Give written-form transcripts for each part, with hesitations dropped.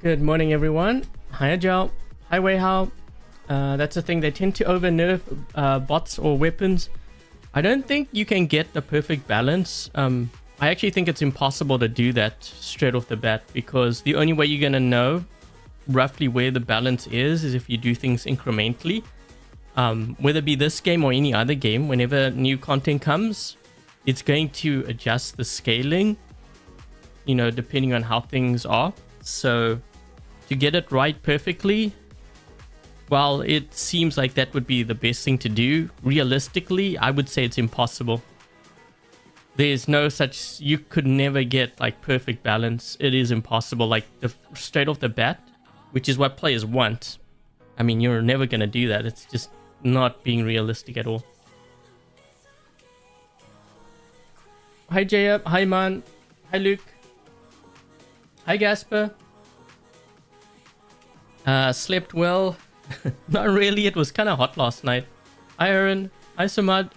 Good morning, everyone. Hi, Agile. Hi, Weihao. That's the thing. They tend to over-nerf bots or weapons. I don't think you can get the perfect balance. I actually think it's impossible to do that straight off the bat, because the only way you're going to know roughly where the balance is if you do things incrementally. Whether it be this game or any other game, whenever new content comes, it's going to adjust the scaling, depending on how things are. So to get it right perfectly, while it seems like that would be the best thing to do, realistically, I would say it's impossible. There's no such, you could never get like perfect balance. It is impossible, like straight off the bat, which is what players want. I mean, you're never going to do that. It's just not being realistic at all. Hi, J-Up. Hi, Man. Hi, Luke. Hi, Gasper. Slept well. Not really. It was kind of hot last night. Hi, Aaron. Hi, Samad.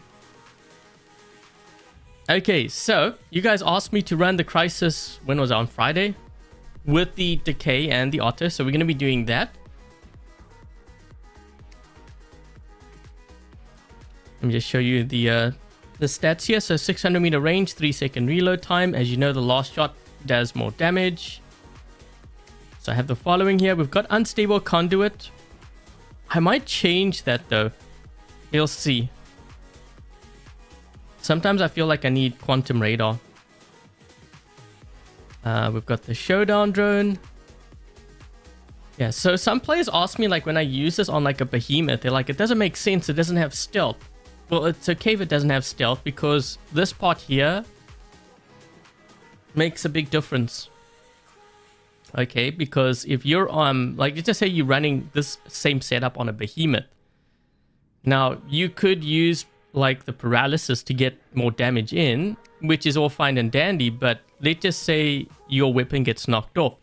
Okay, so you guys asked me to run the Crisis, when was it, on Friday? With the Decay and the Otto. So we're going to be doing that. Let me just show you the stats here. So 600 meter range, 3-second reload time. As you know, the last shot does more damage. So I have the following here. We've got unstable conduit. I might change that though. You'll see. Sometimes I feel like I need quantum radar. We've got the showdown drone. Yeah, so some players ask me, like, when I use this on like a behemoth, they're like, it doesn't make sense. It doesn't have stealth. Well, it's okay if it doesn't have stealth, because this part here makes a big difference. Okay, because if you're like, let's just say you're running this same setup on a behemoth. Now, you could use like the paralysis to get more damage in, which is all fine and dandy, but let's just say your weapon gets knocked off.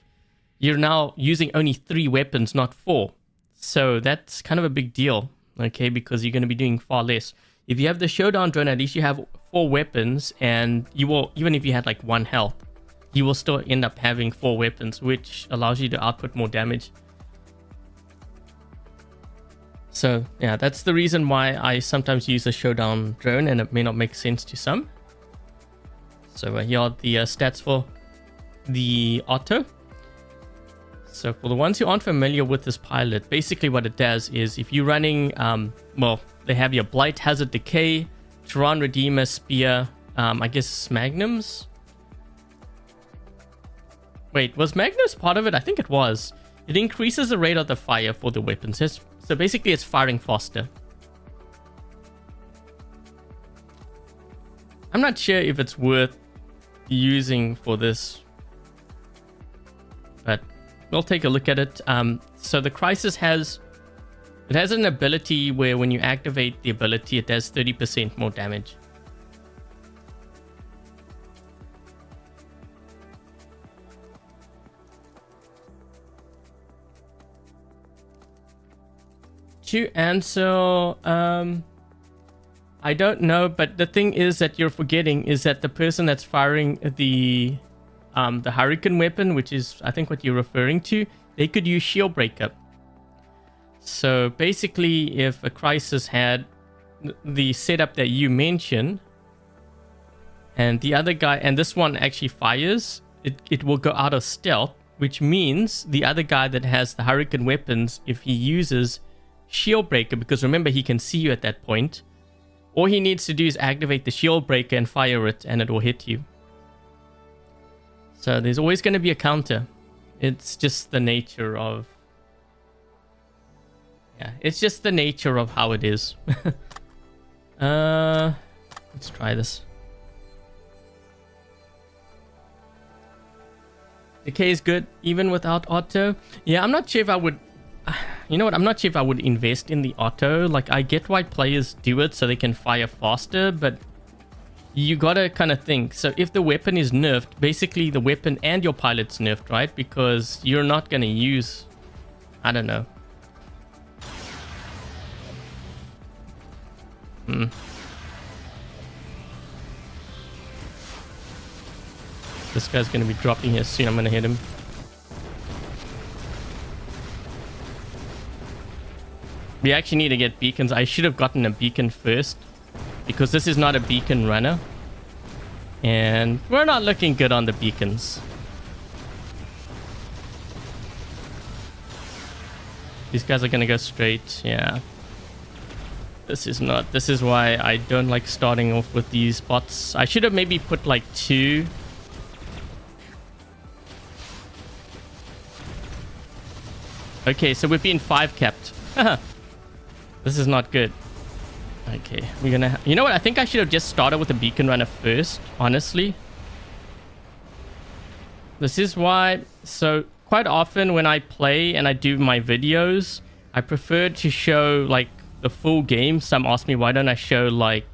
You're now using only 3 weapons, not 4. So that's kind of a big deal, okay, because you're going to be doing far less. If you have the showdown drone, at least you have 4 weapons, and you will, even if you had like 1 health, you will still end up having 4 weapons, which allows you to output more damage. So yeah, that's the reason why I sometimes use a showdown drone, and it may not make sense to some. So here are the stats for the Otto. So for the ones who aren't familiar with this pilot, basically what it does is, if you're running, well, they have your Blight, Hazard, Decay, Tehran, Redeemer, Spear, I guess Magnums. Wait, was Magnus part of it? I think it was. It increases the rate of the fire for the weapons. So basically it's firing faster. I'm not sure if it's worth using for this, but we'll take a look at it. So the Crisis has an ability where when you activate the ability, it does 30% more damage. To answer, I don't know, but the thing is that you're forgetting is that the person that's firing the Hurricane weapon, which is I think what you're referring to, they could use shield breakup. So basically, if a Crisis had the setup that you mentioned, and the other guy, and this one actually fires, it will go out of stealth, which means the other guy that has the Hurricane weapons, if he uses shield breaker, because remember he can see you at that point, all he needs to do is activate the shield breaker and fire it, and it will hit you. So there's always going to be a counter. It's just the nature of, yeah, it's just the nature of how it is. Let's try this. Decay is good even without Otto. Yeah, I'm not sure if I would, you know what, I'm not sure if I would invest in the Otto. Like, I get why players do it so they can fire faster, but you gotta kind of think. So if the weapon is nerfed, basically the weapon and your pilot's nerfed, right? Because you're not gonna use, I don't know. This guy's gonna be dropping here soon. I'm gonna hit him. We actually need to get beacons. I should have gotten a beacon first, because this is not a beacon runner. And we're not looking good on the beacons. These guys are going to go straight. Yeah. This is not... This is why I don't like starting off with these bots. I should have maybe put like 2. Okay, so we've been 5 capped. This is not good. Okay, we're gonna... You know what? I think I should have just started with the beacon runner first, honestly. This is why... So, quite often when I play and I do my videos, I prefer to show, like, the full game. Some ask me, why don't I show, like,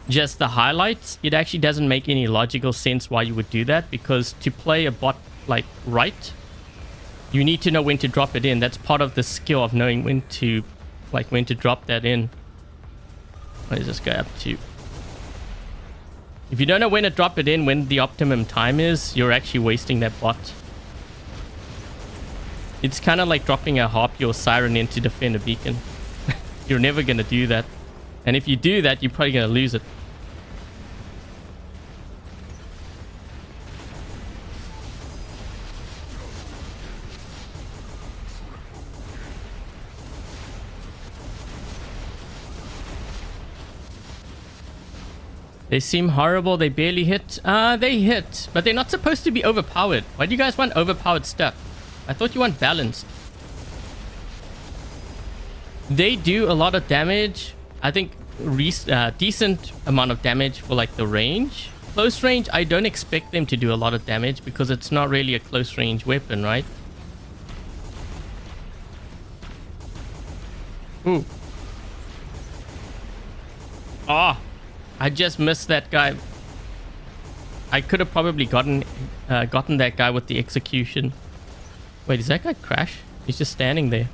just the highlights? It actually doesn't make any logical sense why you would do that, because to play a bot, like, right, you need to know when to drop it in. That's part of the skill of knowing when to... like when to drop that in. What is this guy up to? If you don't know when to drop it in, when the optimum time is, you're actually wasting that bot. It's kind of like dropping a harpy or siren in to defend a beacon. You're never going to do that. And if you do that, you're probably going to lose it. They seem horrible. They barely hit. They hit, but they're not supposed to be overpowered. Why do you guys want overpowered stuff? I thought you want balanced. They do a lot of damage. I think decent amount of damage for like the range. Close range, I don't expect them to do a lot of damage because it's not really a close range weapon, right? Ooh. Ah. I just missed that guy. I could have probably gotten that guy with the execution. Wait, is that guy crash? He's just standing there.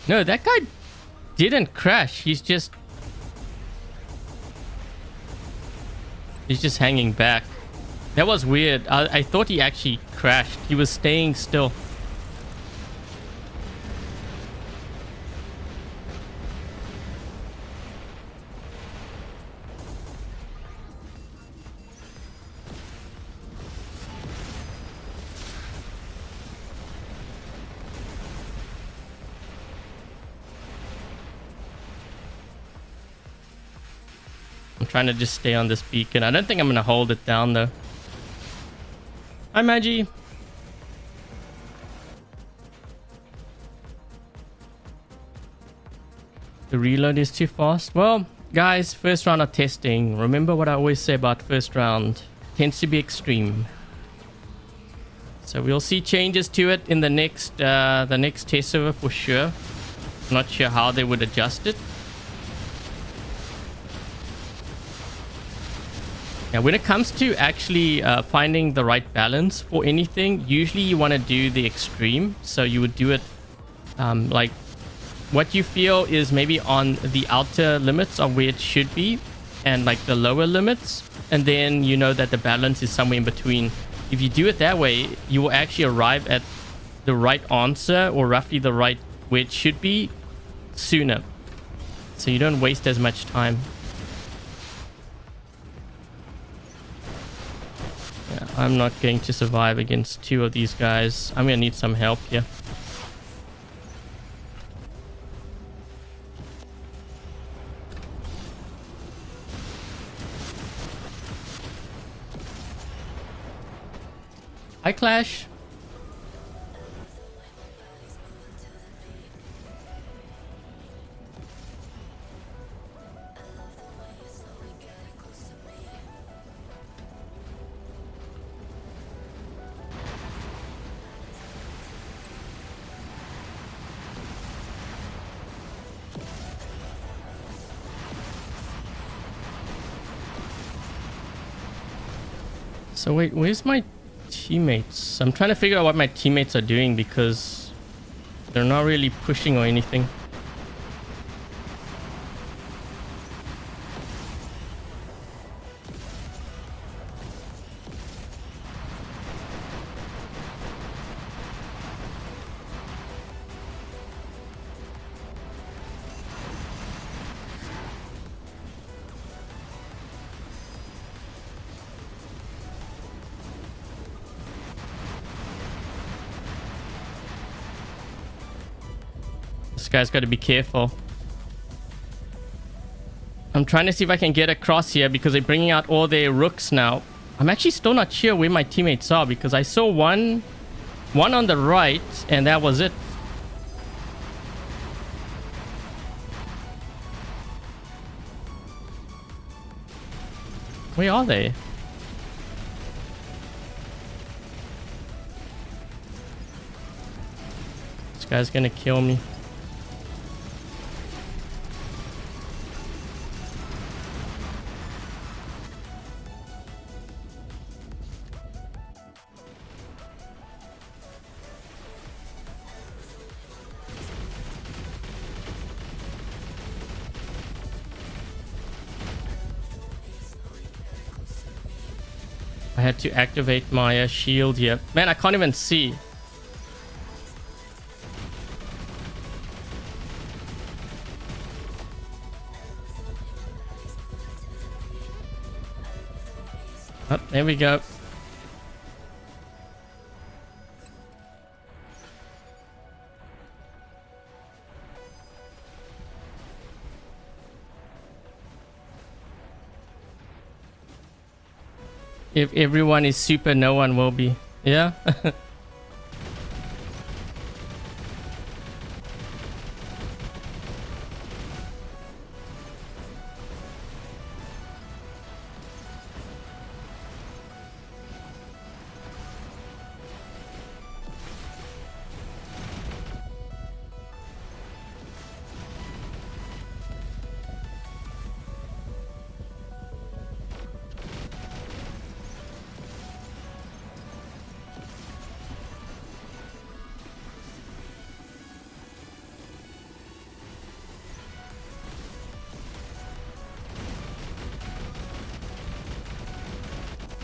No, that guy didn't crash. He's just hanging back. That was weird. I thought he actually crashed. He was staying still. Trying to just stay on this beacon. I don't think I'm going to hold it down though. Hi, Maggie. The reload is too fast. Well, guys, first round of testing. Remember what I always say about first round. Tends to be extreme. So we'll see changes to it in the next test server for sure. Not sure how they would adjust it. Now, when it comes to actually finding the right balance for anything, usually you want to do the extreme. So you would do it like what you feel is maybe on the outer limits of where it should be and like the lower limits. And then you know that the balance is somewhere in between. If you do it that way, you will actually arrive at the right answer or roughly the right where it should be sooner. So you don't waste as much time. I'm not going to survive against 2 of these guys. I'm going to need some help here. Hi, Clash. So wait, where's my teammates? I'm trying to figure out what my teammates are doing because they're not really pushing or anything. This guy's got to be careful. I'm trying to see if I can get across here because they're bringing out all their rooks now. I'm actually still not sure where my teammates are because I saw one on the right and that was it. Where are they? This guy's gonna kill me. I had to activate my shield here. Man, I can't even see. Oh, there we go. If everyone is super, no one will be. Yeah.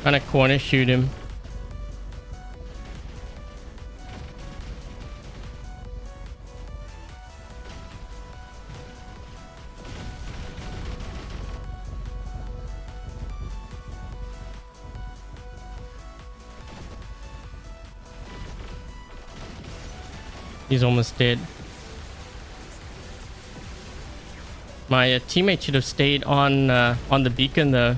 Trying to corner shoot him. He's almost dead. My teammate should have stayed on the beacon though.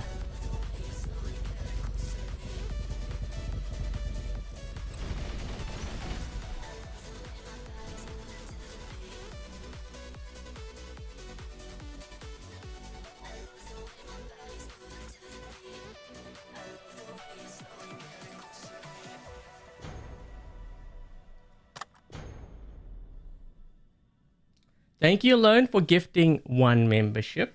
Thank you, Alone, for gifting 1 membership.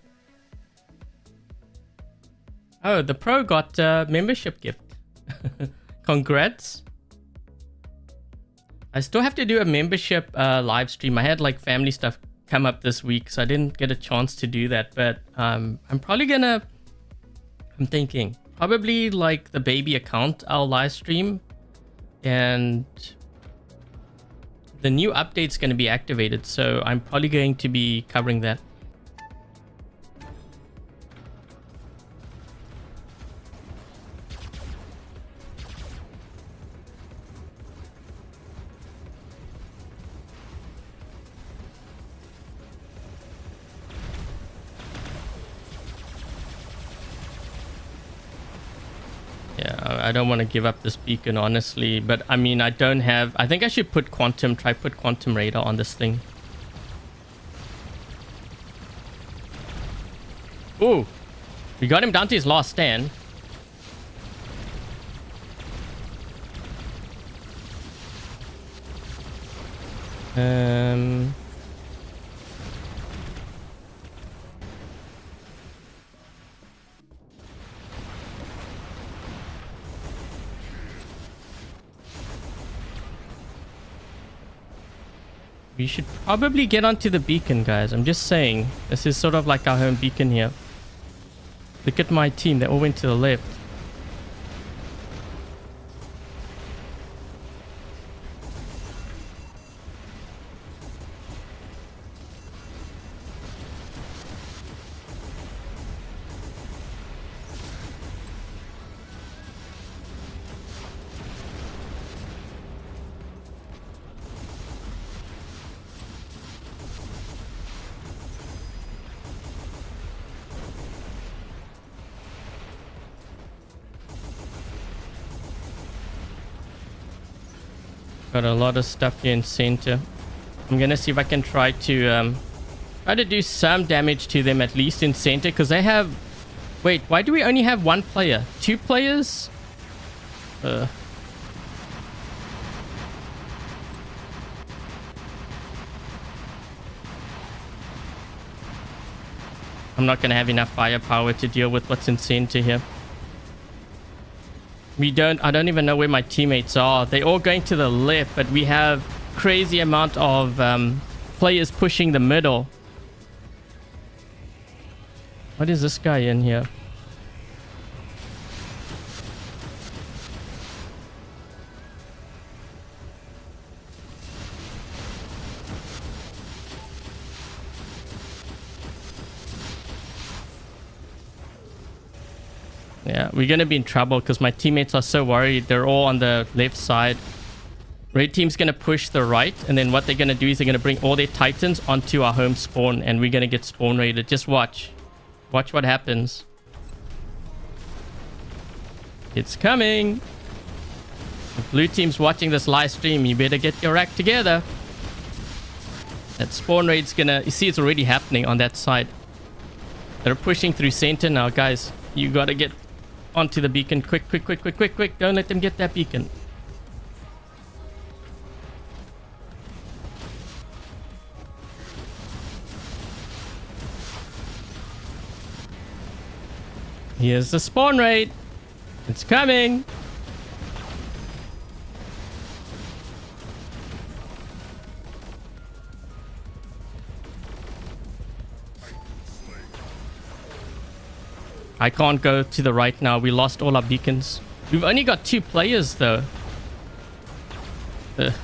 Oh, the pro got a membership gift. Congrats. I still have to do a membership live stream. I had like family stuff come up this week, so I didn't get a chance to do that. But I'm probably gonna... I'm thinking probably like the baby account I'll live stream, and the new update's going to be activated, so I'm probably going to be covering that. Yeah, I don't want to give up this beacon, honestly, but I mean, I don't have... I think I should put try put quantum radar on this thing. Ooh, we got him down to his last stand. We should probably get onto the beacon, guys. I'm just saying. This is sort of like our home beacon here. Look at my team. They all went to the left. Got a lot of stuff here in center. I'm gonna see if I can try to do some damage to them at least in center, because they have... Wait, why do we only have one player? Two players? I'm not gonna have enough firepower to deal with what's in center here. I don't even know where my teammates are. They're all going to the left, but we have crazy amount of players pushing the middle. What is this guy in here? Yeah, we're gonna be in trouble because my teammates are so worried. They're all on the left side. Red team's gonna push the right, and then what they're gonna do is they're gonna bring all their titans onto our home spawn, and we're gonna get spawn raided. Just watch. Watch what happens. It's coming. If blue team's watching this live stream, you better get your act together. That spawn raid's gonna... You see, it's already happening on that side. They're pushing through center now, guys. You gotta get onto the beacon. Quick, quick, quick, quick, quick, quick. Don't let them get that beacon. Here's the spawn raid. It's coming. I can't go to the right now. We lost all our beacons. We've only got 2 players though. Ugh.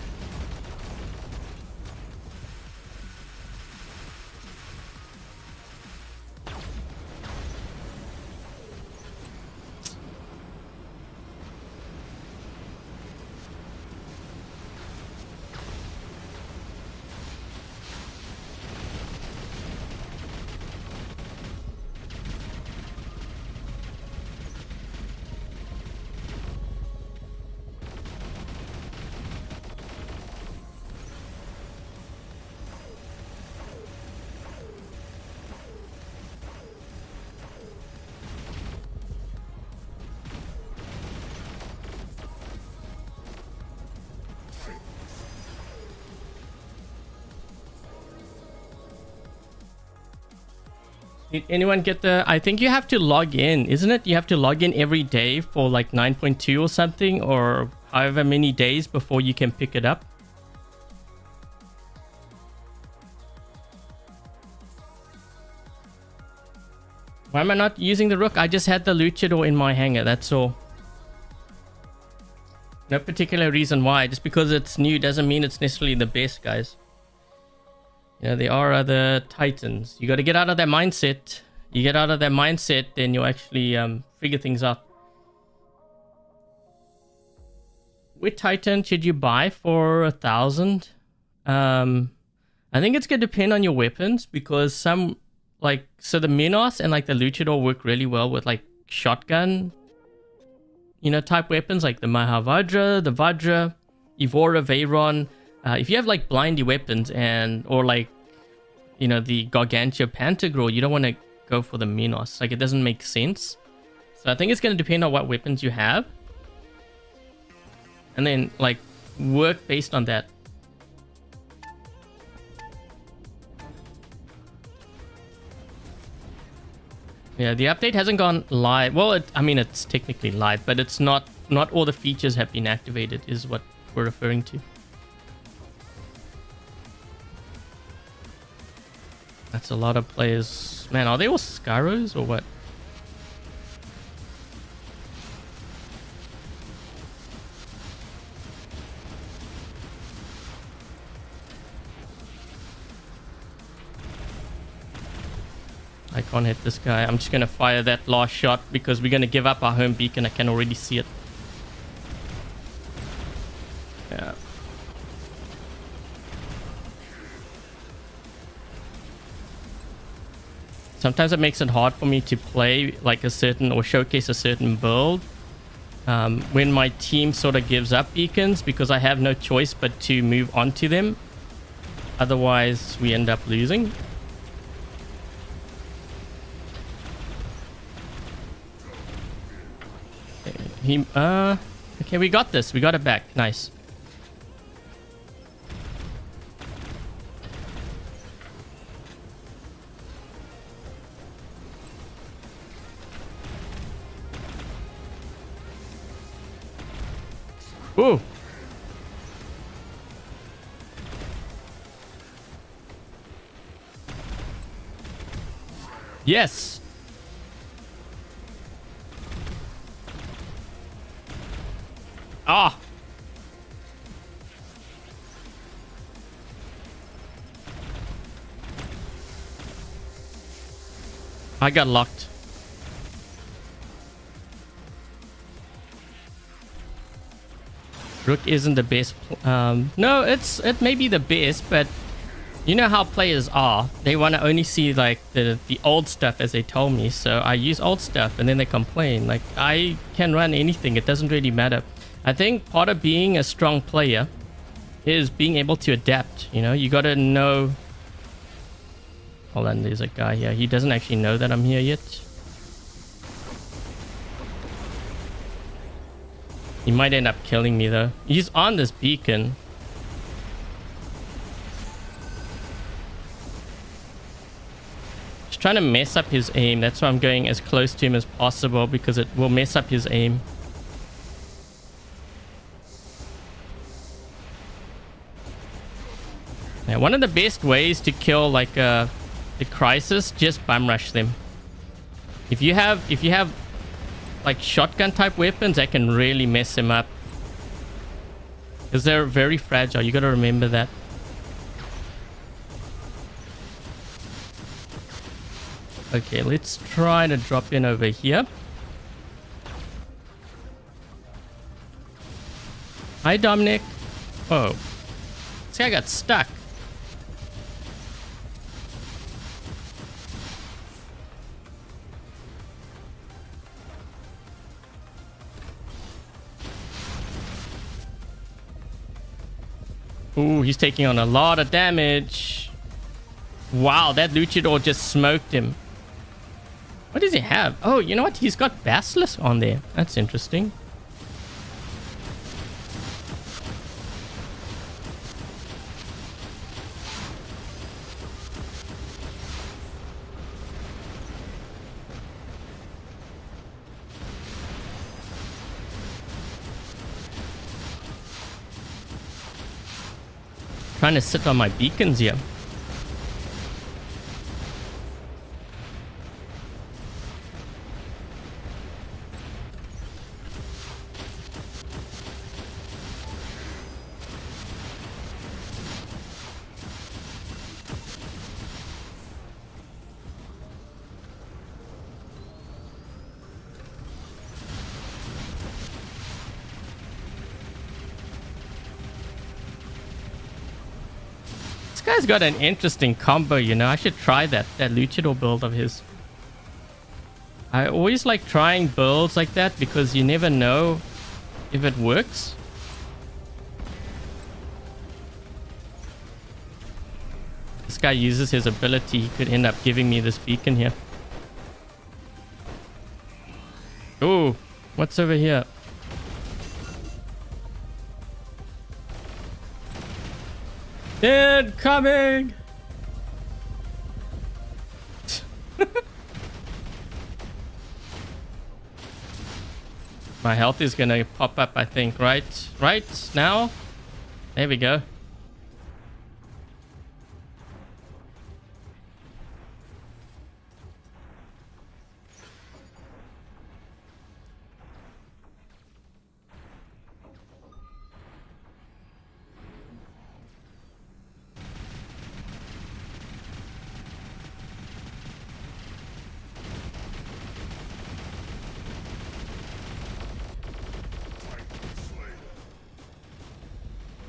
Did anyone get the... I think you have to log in, isn't it? You have to log in every day for like 9.2 or something, or however many days before you can pick it up. Why am I not using the rook? I just had the luchador in my hangar, that's all. No particular reason why. Just because it's new doesn't mean it's necessarily the best, guys. You know, there are other titans. You got to get out of that mindset. You get out of that mindset, then you'll actually figure things out. Which titan should you buy for 1,000? I think it's going to depend on your weapons, because some, like, so the Minos and like the Luchador work really well with like shotgun, you know, type weapons like the Mahavajra, the Vajra, Evora, Veyron. If you have like blindy weapons or like, you know, the Gargantua Pantagruel, you don't want to go for the Minos. Like, it doesn't make sense. So I think it's going to depend on what weapons you have. And then like work based on that. Yeah, the update hasn't gone live. Well, I mean, it's technically live, but it's not all the features have been activated is what we're referring to. That's a lot of players. Man, are they all Skyros or what? I can't hit this guy. I'm just going to fire that last shot because we're going to give up our home beacon. I can already see it. Yeah. Sometimes it makes it hard for me to play like a certain or showcase a certain build when my team sort of gives up beacons because I have no choice but to move on to them. Otherwise, we end up losing. Okay, we got this. We got it back. Nice. Ooh. Yes. Ah. I got locked. Rook isn't the best. No, it may be the best, but you know how players are. They want to only see like the old stuff, as they told me. So I use old stuff, and then they complain. Like I can run anything. It doesn't really matter. I think part of being a strong player is being able to adapt. You know, you got to know. Hold on, there's a guy here. He doesn't actually know that I'm here yet. He might end up killing me though. He's on this beacon. Just trying to mess up his aim. That's why I'm going as close to him as possible because it will mess up his aim. Now, one of the best ways to kill like the Crisis, just bum rush them. If you have like shotgun type weapons, that can really mess him up because they're very fragile. You got to remember that. Okay, let's try to drop in over here. Hi, Dominic. Oh, this guy got stuck. Ooh, he's taking on a lot of damage. Wow, that luchador just smoked him. What does he have? Oh, you know what? He's got Basilisk on there. That's interesting. Trying to sit on my beacons here. This guy's got an interesting combo, you know. I should try that luchador build of his. I always like trying builds like that because you never know if it works. This guy uses his ability. He could end up giving me this beacon here. Oh, what's over here? Incoming! My health is gonna pop up, I think, right now. There we go.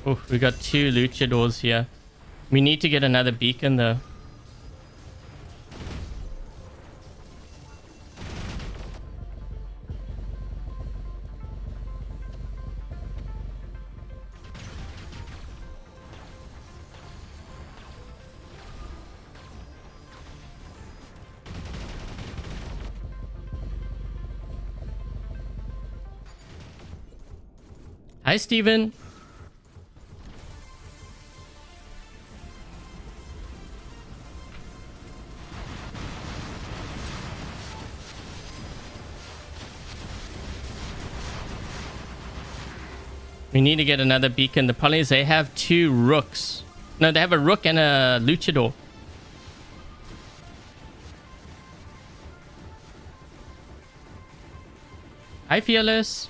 Oh, we got 2 luchadors here. We need to get another beacon though. Hi, Steven. We need to get another beacon. The problem is they have 2 rooks. No, they have a rook and a luchador. Hi, Fearless.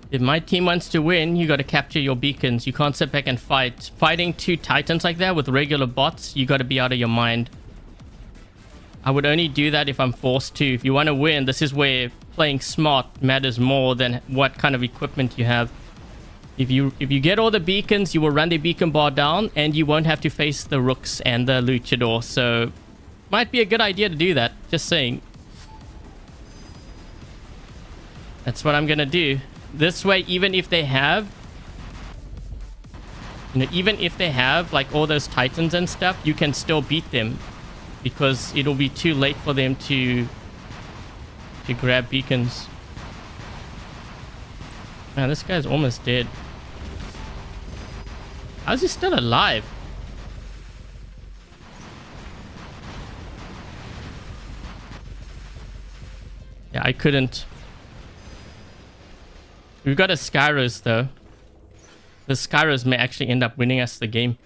If my team wants to win, you got to capture your beacons. You can't sit back and fight. Fighting 2 titans like that with regular bots, you got to be out of your mind. I would only do that if I'm forced to. If you want to win, this is where playing smart matters more than what kind of equipment you have. If you get all the beacons, you will run the beacon bar down and you won't have to face the rooks and the luchador. So might be a good idea to do that. Just saying. That's what I'm going to do. This way, even if they have, even if they have like all those titans and stuff, you can still beat them because it'll be too late for them to grab beacons. Man, this guy's almost dead. How's he still alive? Yeah, I couldn't. We've got a Skyros though. The Skyros may actually end up winning us the game.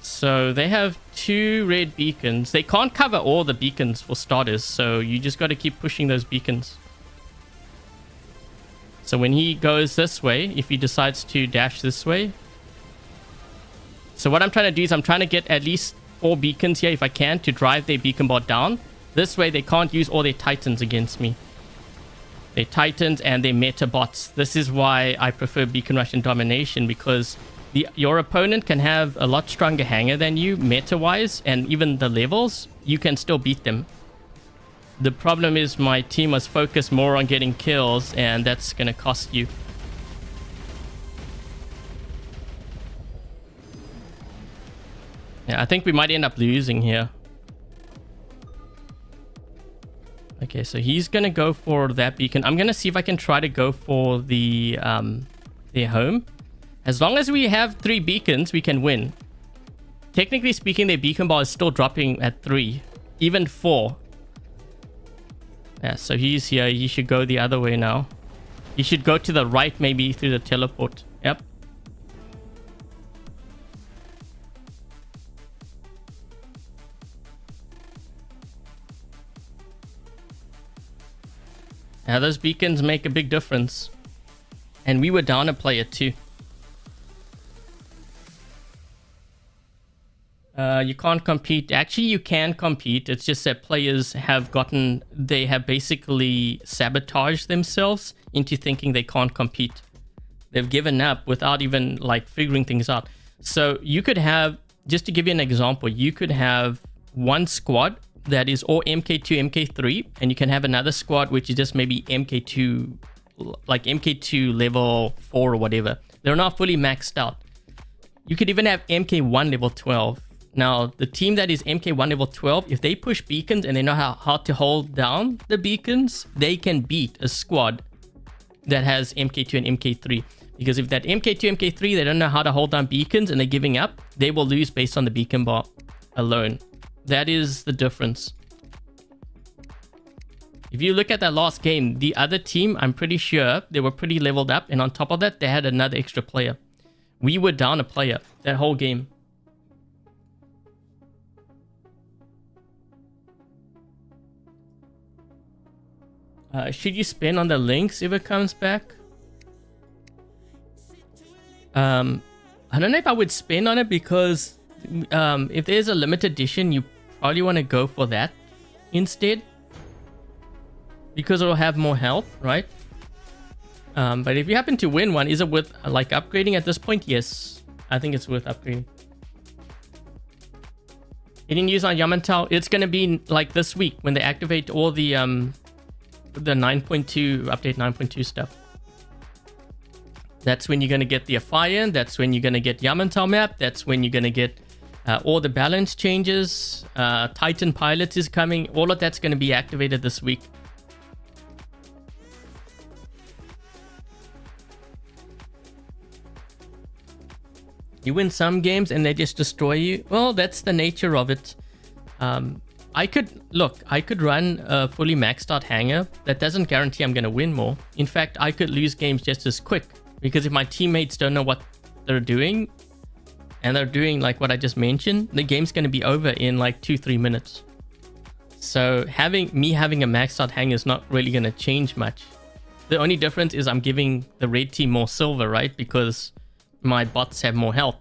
So they have 2 red beacons. They can't cover all the beacons for starters, so you just got to keep pushing those beacons. So when he goes this way, if he decides to dash this way. So what I'm trying to do is I'm trying to get at least 4 beacons here if I can to drive their beacon bot down. This way they can't use all their titans against me. Their titans and their meta bots. This is why I prefer beacon rush and domination, because your opponent can have a lot stronger hanger than you meta wise, and even the levels you can still beat them. The problem is my team must focus more on getting kills, and that's gonna cost you. Yeah, I think we might end up losing here. Okay, so he's gonna go for that beacon. I'm gonna see if I can try to go for the their home. As long as we have 3 beacons, we can win. Technically speaking, their beacon bar is still dropping at 3, even 4. Yeah, so he's here. He should go the other way now. He should go to the right, maybe through the teleport. Yep. Now those beacons make a big difference. And we were down a player too. You can't compete. Actually, you can compete. It's just that players have they have basically sabotaged themselves into thinking they can't compete. They've given up without even like figuring things out. So you could have, just to give you an example, you could have one squad that is all MK2, MK3, and you can have another squad which is just maybe MK2, like MK2 level 4 or whatever. They're not fully maxed out. You could even have MK1 level 12. Now, the team that is MK1 level 12, if they push beacons and they know how to hold down the beacons, they can beat a squad that has MK2 and MK3. Because if that MK2, MK3, they don't know how to hold down beacons and they're giving up, they will lose based on the beacon bar alone. That is the difference. If you look at that last game, the other team, I'm pretty sure they were pretty leveled up. And on top of that, they had another extra player. We were down a player that whole game. Should you spend on the links if it comes back? I don't know if I would spend on it because if there's a limited edition, you probably want to go for that instead, because it'll have more health, right? But if you happen to win one, is it worth like upgrading at this point? Yes, I think it's worth upgrading. Getting news on Yamantau, it's going to be like this week when they activate all the 9.2 update 9.2 stuff. That's when you're going to get the Afayan. That's when you're going to get Yamantau map. That's when you're going to get all the balance changes. Titan Pilots is coming. All of that's going to be activated this week. You win some games and they just destroy you. Well, that's the nature of it. I could run a fully maxed out hanger. That doesn't guarantee I'm going to win more. In fact, I could lose games just as quick, because if my teammates don't know what they're doing and they're doing like what I just mentioned, the game's going to be over in like 2-3 minutes. So having a maxed out hanger is not really going to change much. The only difference is I'm giving the red team more silver, right? Because my bots have more health.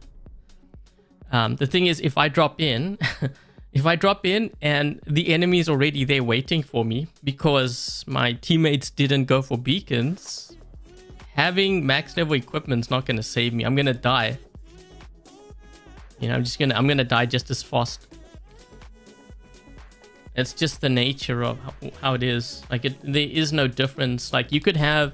The thing is, if I drop in and the enemy is already there waiting for me because my teammates didn't go for beacons, having max level equipment is not going to save me. I'm going to die. You know, I'm going to die just as fast. It's just the nature of how it is. Like, there is no difference. Like, you could have...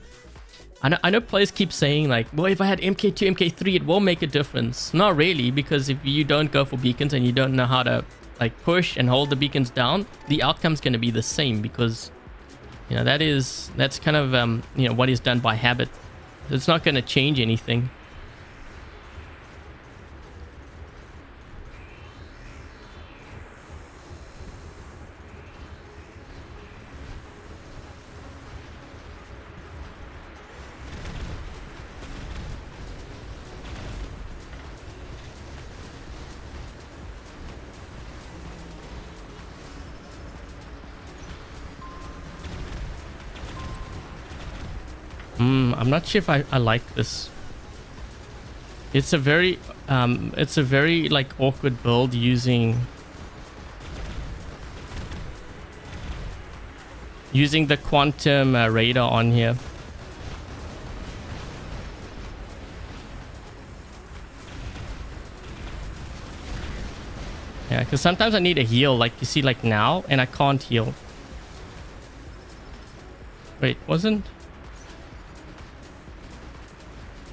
I know players keep saying like, well, if I had MK2, MK3, it will make a difference. Not really, because if you don't go for beacons and you don't know how to like push and hold the beacons down, the outcome's going to be the same, because, you know, that's kind of, you know, what is done by habit. It's not going to change anything. I'm not sure if I like this. It's a very like awkward build using the quantum radar on here. Yeah, because sometimes I need a heal, like you see, like now, and I can't heal. Wait, wasn't...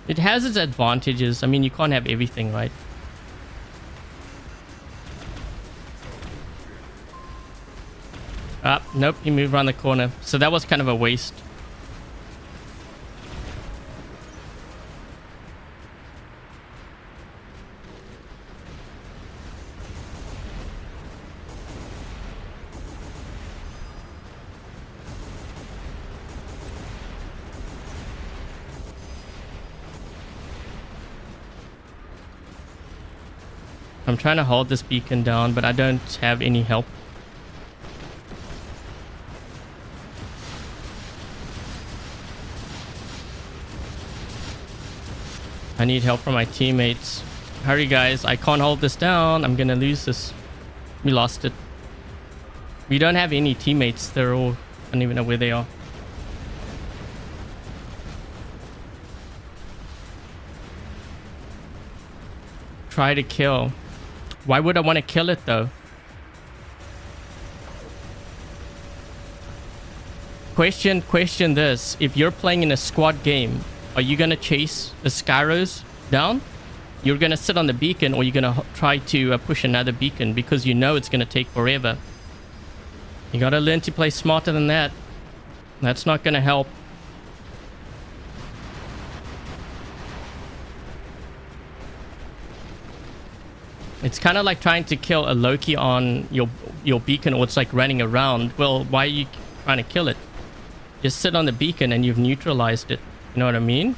It has its advantages. I mean, you can't have everything, right? Ah, nope, he moved around the corner. So that was kind of a waste. I'm trying to hold this beacon down, but I don't have any help. I need help from my teammates. Hurry, guys. I can't hold this down. I'm gonna lose this. We lost it. We don't have any teammates. They're all... I don't even know where they are. Try to kill. Why would I want to kill it though? Question this. If you're playing in a squad game, are you going to chase the Skyros down? You're going to sit on the beacon, or you're going to try to push another beacon, because you know it's going to take forever. You got to learn to play smarter than that. That's not going to help. It's kind of like trying to kill a Loki on your beacon, or it's like running around. Well, why are you trying to kill it? Just sit on the beacon and you've neutralized it. You know what I mean?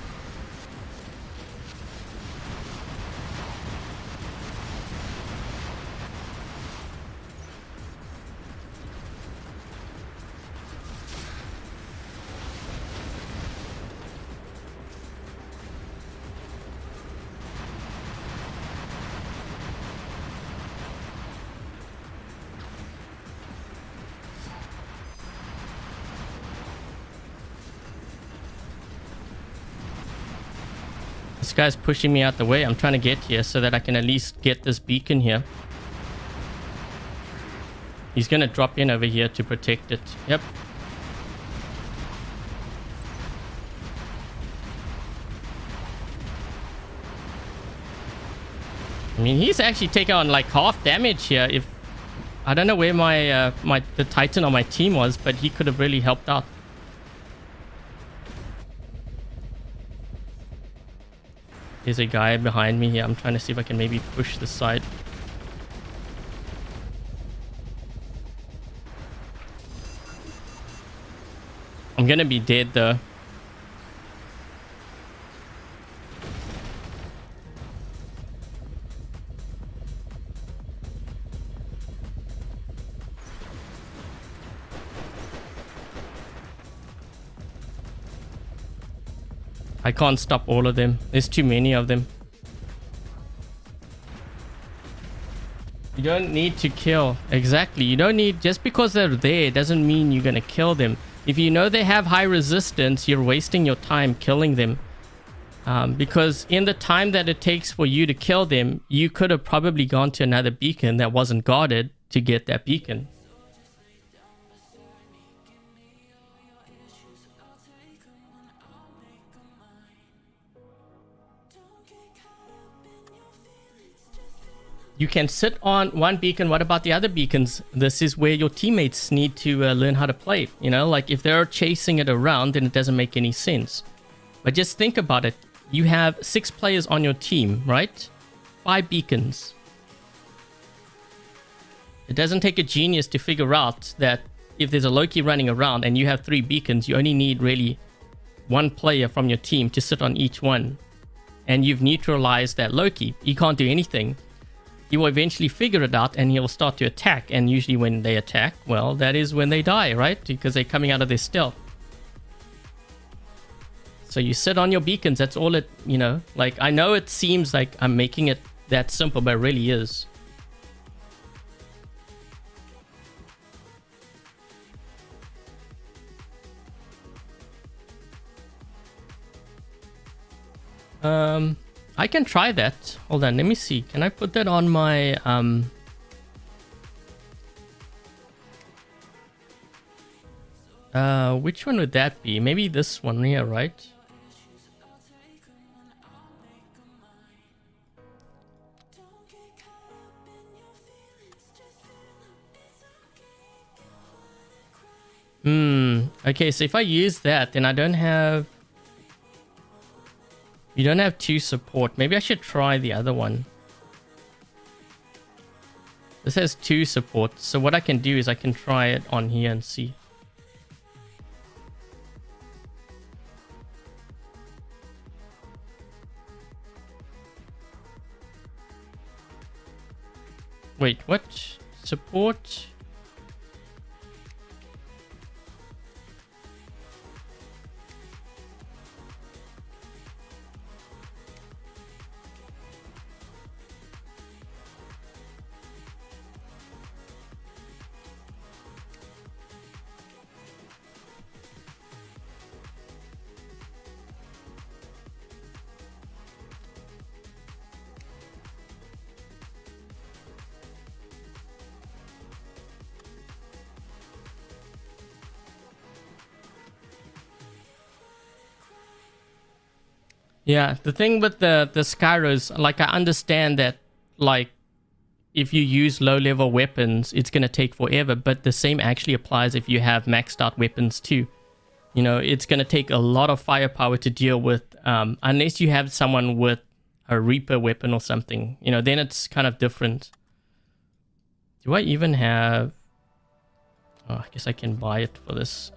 this guy's pushing me out the way. I'm trying to get here so that I can at least get this beacon here. He's gonna drop in over here to protect it. Yep. I mean, he's actually taking on like half damage here. If I don't know where my the Titan on my team was, but he could have really helped out. There's a guy behind me here. I'm trying to see if I can maybe push the side. I'm gonna be dead though. I can't stop all of them. There's too many of them. You don't need to kill. Exactly. You don't need... Just because they're there doesn't mean you're going to kill them. If you know they have high resistance, you're wasting your time killing them. Because in the time that it takes for you to kill them, you could have probably gone to another beacon that wasn't guarded to get that beacon. You can sit on one beacon. What about the other beacons? This is where your teammates need to learn how to play. You know, like if they're chasing it around, then it doesn't make any sense. But just think about it. You have 6 players on your team, right? 5 beacons. It doesn't take a genius to figure out that if there's a Loki running around and you have 3 beacons, you only need really 1 player from your team to sit on each one. And you've neutralized that Loki. He can't do anything. He will eventually figure it out and he'll start to attack. And usually when they attack, well, that is when they die, right? Because they're coming out of their stealth. So you sit on your beacons. That's all it, you know, like I know it seems like I'm making it that simple, but it really is. I can try that. Hold on, let me see. Can I put that on my which one would that be? Maybe this one here, right? Okay, so if I use that, then I don't have... You don't have 2 support. Maybe I should try the other one. This has 2 support. So what I can do is I can try it on here and see. Wait, what? Support? Yeah, the thing with the Skyros, like I understand that, like, if you use low-level weapons, it's going to take forever, but the same actually applies if you have maxed-out weapons too. You know, it's going to take a lot of firepower to deal with, unless you have someone with a Reaper weapon or something. You know, then it's kind of different. Do I even have... Oh, I guess I can buy it for this.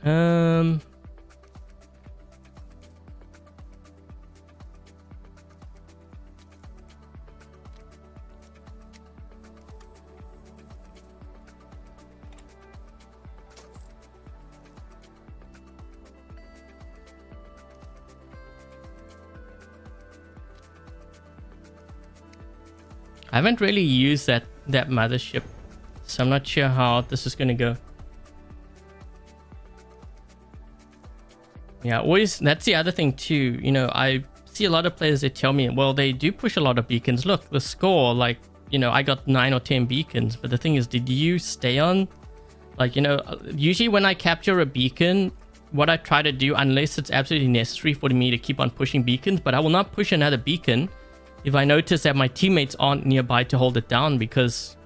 I haven't really used that mothership, so I'm not sure how this is going to go. Yeah, always, that's the other thing too. You know, I see a lot of players that tell me, well, they do push a lot of beacons. Look, the score, like, you know, I got 9 or 10 beacons. But the thing is, did you stay on? Like, you know, usually when I capture a beacon, what I try to do, unless it's absolutely necessary for me to keep on pushing beacons, but I will not push another beacon if I notice that my teammates aren't nearby to hold it down, because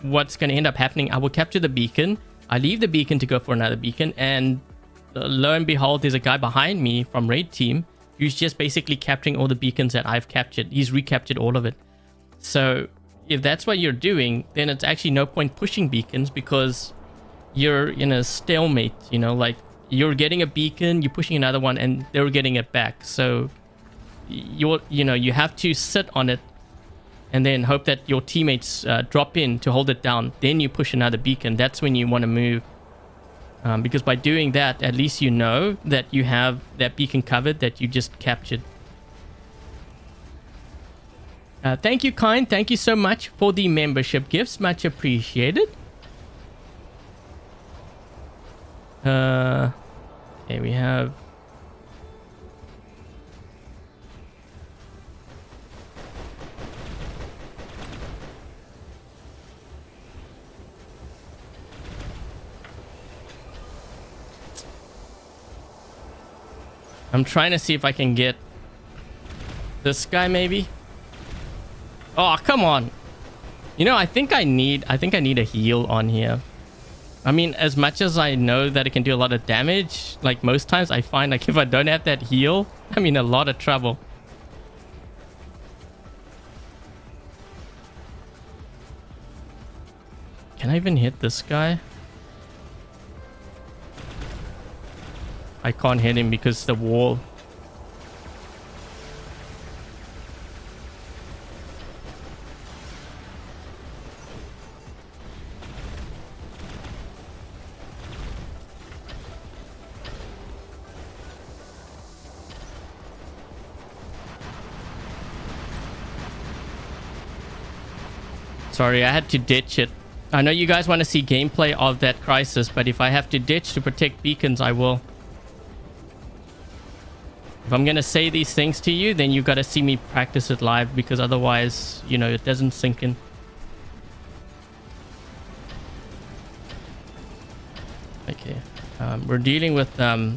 what's going to end up happening, I will capture the beacon, I leave the beacon to go for another beacon, and lo and behold, there's a guy behind me from raid team who's just basically capturing all the beacons that I've captured. He's recaptured all of it. So if that's what you're doing, then it's actually no point pushing beacons, because you're in a stalemate, you know, like you're getting a beacon, you're pushing another one, and they're getting it back. So you have to sit on it and then hope that your teammates drop in to hold it down. Then you push another beacon. That's when you want to move. Because by doing that, at least you know that you have that beacon covered that you just captured. Thank you, Kind. Thank you so much for the membership gifts. Much appreciated. Okay, we have... I'm trying to see if I can get this guy maybe. Oh, come on. You know, I think I need a heal on here. I mean, as much as I know that it can do a lot of damage, like most times I find like if I don't have that heal, I'm in a lot of trouble. Can I even hit this guy? I can't hit him because the wall. Sorry, I had to ditch it. I know you guys want to see gameplay of that Crisis, but if I have to ditch to protect beacons, I will. If I'm going to say these things to you, then you got to see me practice it live, because otherwise, you know, it doesn't sink in. Okay. We're dealing with the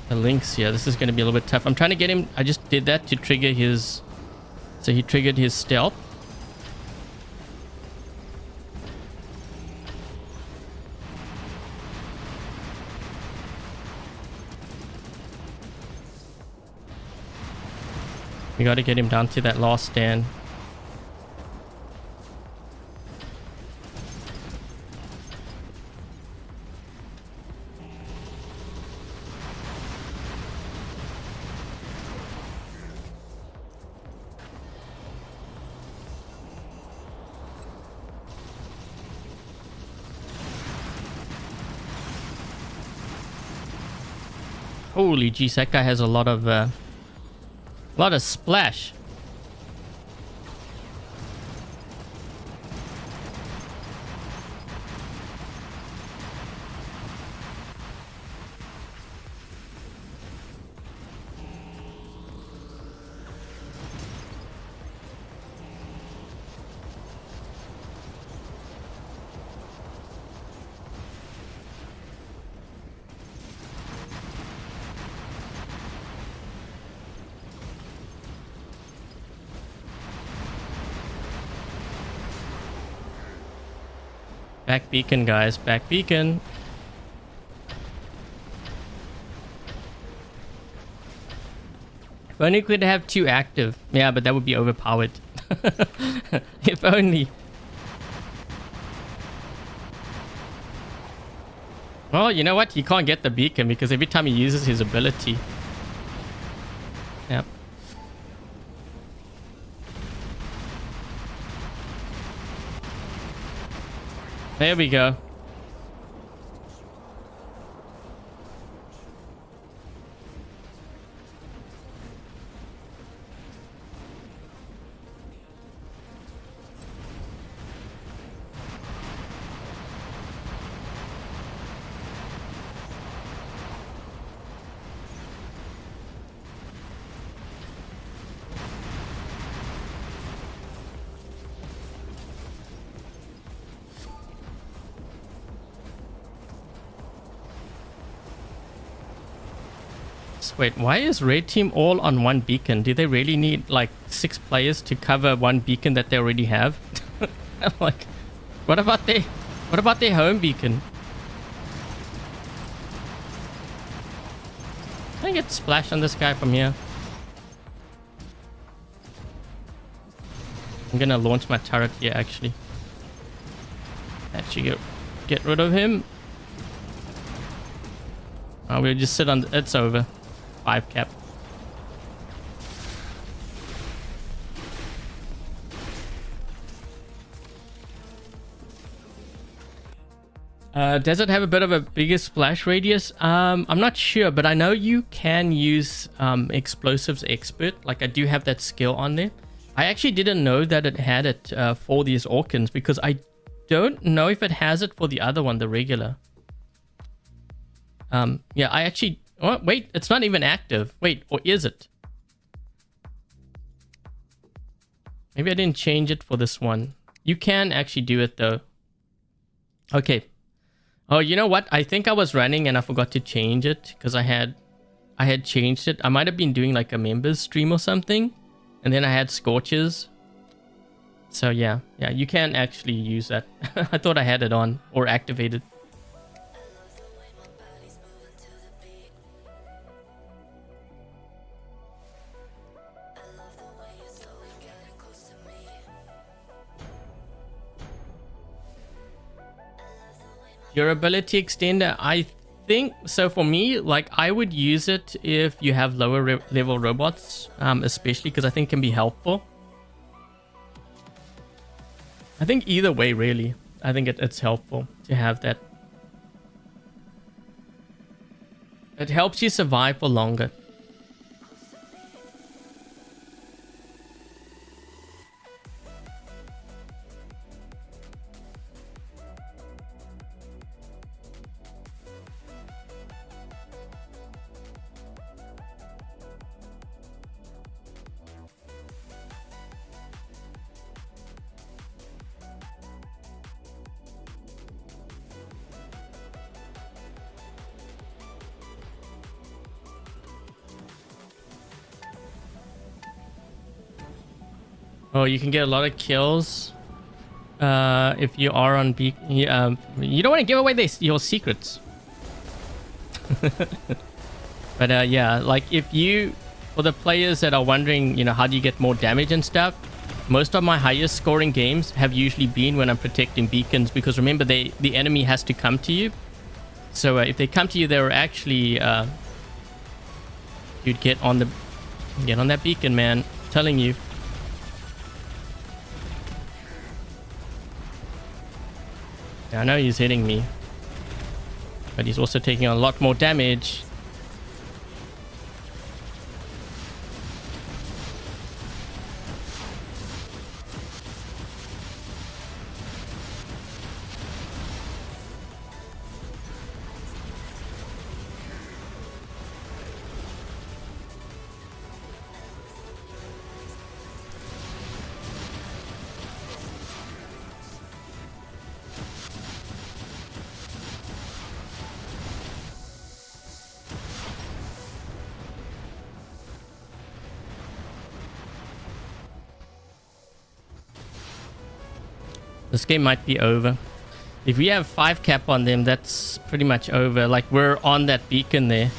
links here. This is going to be a little bit tough. I'm trying to get him. I just did that to trigger his... So he triggered his stealth. We got to get him down to that last stand. Holy jeez, that guy has a lot of splash. Back beacon, guys. Back beacon. If only we could have 2 active. Yeah, but that would be overpowered. If only. Well, you know what? He can't get the beacon because every time he uses his ability. Yep. There we go. Wait, why is red team all on one beacon? Do they really need like 6 players to cover one beacon that they already have? Like, what about their home beacon? Can I get splash on this guy from here? I'm gonna launch my turret here actually. Actually get rid of him. Oh, we'll just sit on it's over. 5 cap. Does it have a bit of a bigger splash radius? I'm not sure, but I know you can use explosives expert. Like I do have that skill on there. I actually didn't know that it had it for these Orkans because I don't know if it has it for the other one, the regular. Yeah, I actually... Oh, wait, it's not even active. Wait, or is it? Maybe I didn't change it for this one. You can actually do it though. Okay. Oh, you know what? I think I was running and I forgot to change it because I had changed it. I might have been doing like a members stream or something. And then I had scorches. So yeah, you can actually use that. I thought I had it on or activated. Durability extender, I think so. For me, like I would use it if you have lower level robots, especially because I think it can be helpful. I think either way, really, I think it's helpful to have that. It helps you survive for longer. Oh, you can get a lot of kills if you are on beak. You don't want to give away your secrets. But yeah, like if you, for the players that are wondering, you know, how do you get more damage and stuff, most of my highest scoring games have usually been when I'm protecting beacons, because remember, the enemy has to come to you. So if they come to you, they're actually you'd get on that beacon, man. I'm telling you. I know he's hitting me, but he's also taking a lot more damage. This game might be over. If we have 5 cap on them, that's pretty much over. Like, we're on that beacon there.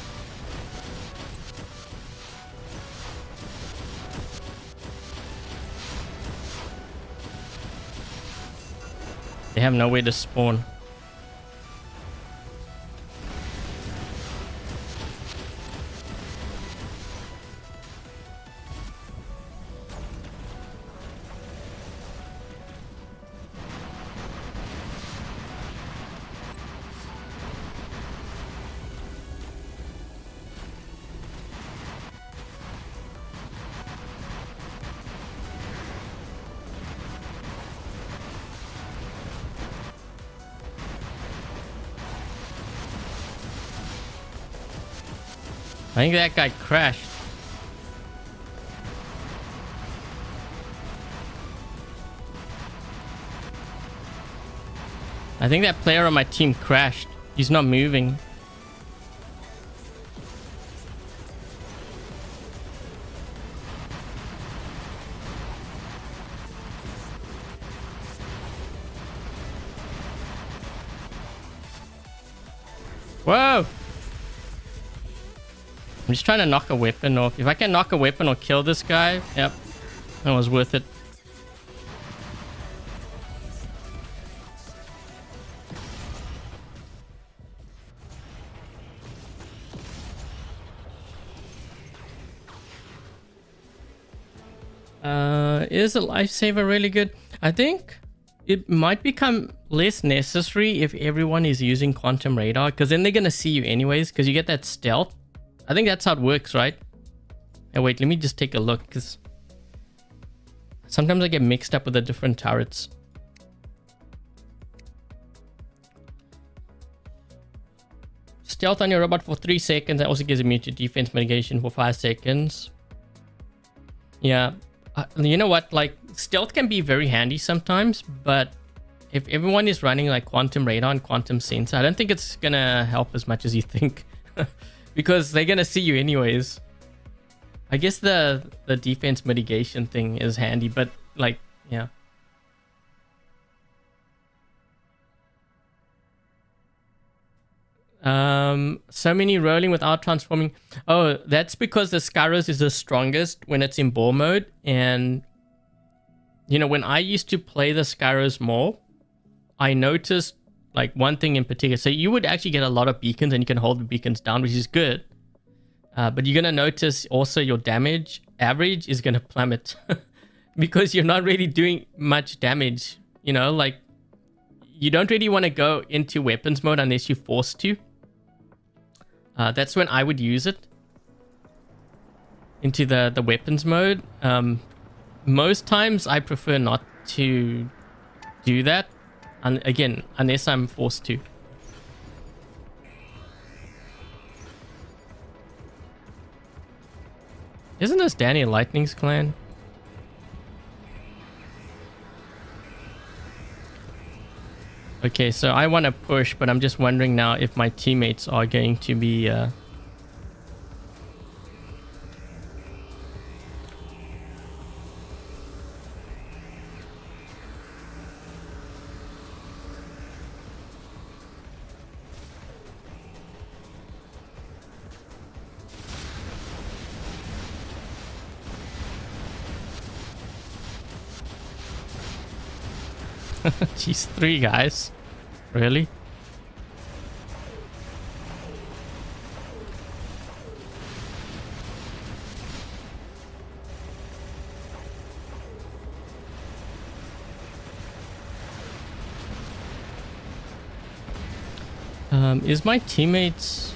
They have nowhere to spawn. I think that guy crashed. I think that player on my team crashed. He's not moving. Whoa! I'm just trying to knock a weapon off. If I can knock a weapon or kill this guy, yep, that was worth it. Is a lifesaver really good? I think it might become less necessary if everyone is using quantum radar, because then they're gonna see you anyways, because you get that stealth. I think that's how it works, right? Hey, wait, let me just take a look, because sometimes I get mixed up with the different turrets. Stealth on your robot for 3 seconds. That also gives immune to defense mitigation for 5 seconds. Yeah. You know what? Like, stealth can be very handy sometimes, but if everyone is running like quantum radar and quantum sensor, I don't think it's gonna help as much as you think. Because they're gonna see you anyways. I guess the defense mitigation thing is handy, but like, yeah. So many rolling without transforming. Oh, that's because the Skyros is the strongest when it's in ball mode. And, you know, when I used to play the Skyros more, I noticed like one thing in particular. So you would actually get a lot of beacons and you can hold the beacons down, which is good. But you're going to notice also your damage average is going to plummet because you're not really doing much damage. You know, like you don't really want to go into weapons mode unless you're forced to. That's when I would use it into the weapons mode. Most times I prefer not to do that. And again, unless I'm forced to. Isn't this Danny Lightning's clan? Okay, so I want to push, but I'm just wondering now if my teammates are going to be... Jeez, 3 guys. Really? Is my teammates...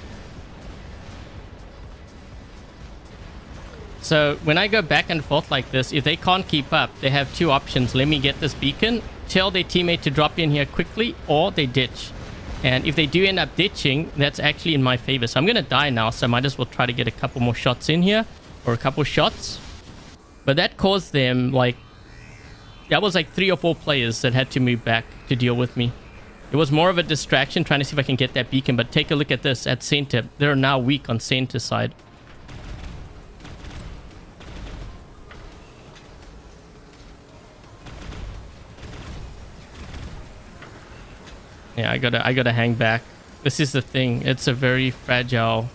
So when I go back and forth like this, if they can't keep up, they have 2 options. Let me get this beacon, tell their teammate to drop in here quickly, or they ditch. And if they do end up ditching, that's actually in my favor. So I'm going to die now, so I might as well try to get a couple more shots in here, or a couple shots. But that caused them, like... That was like 3 or 4 players that had to move back to deal with me. It was more of a distraction trying to see if I can get that beacon. But take a look at this at center. They're now weak on center side. Yeah, I gotta hang back. This is the thing. It's a very fragile...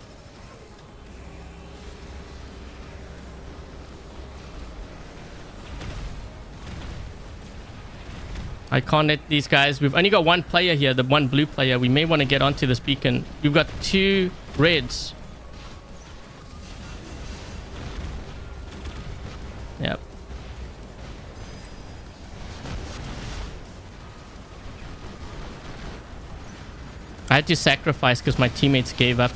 I can't let these guys... We've only got 1 player here, the 1 blue player. We may want to get onto this beacon. We've got 2 reds. Yep. I had to sacrifice because my teammates gave up.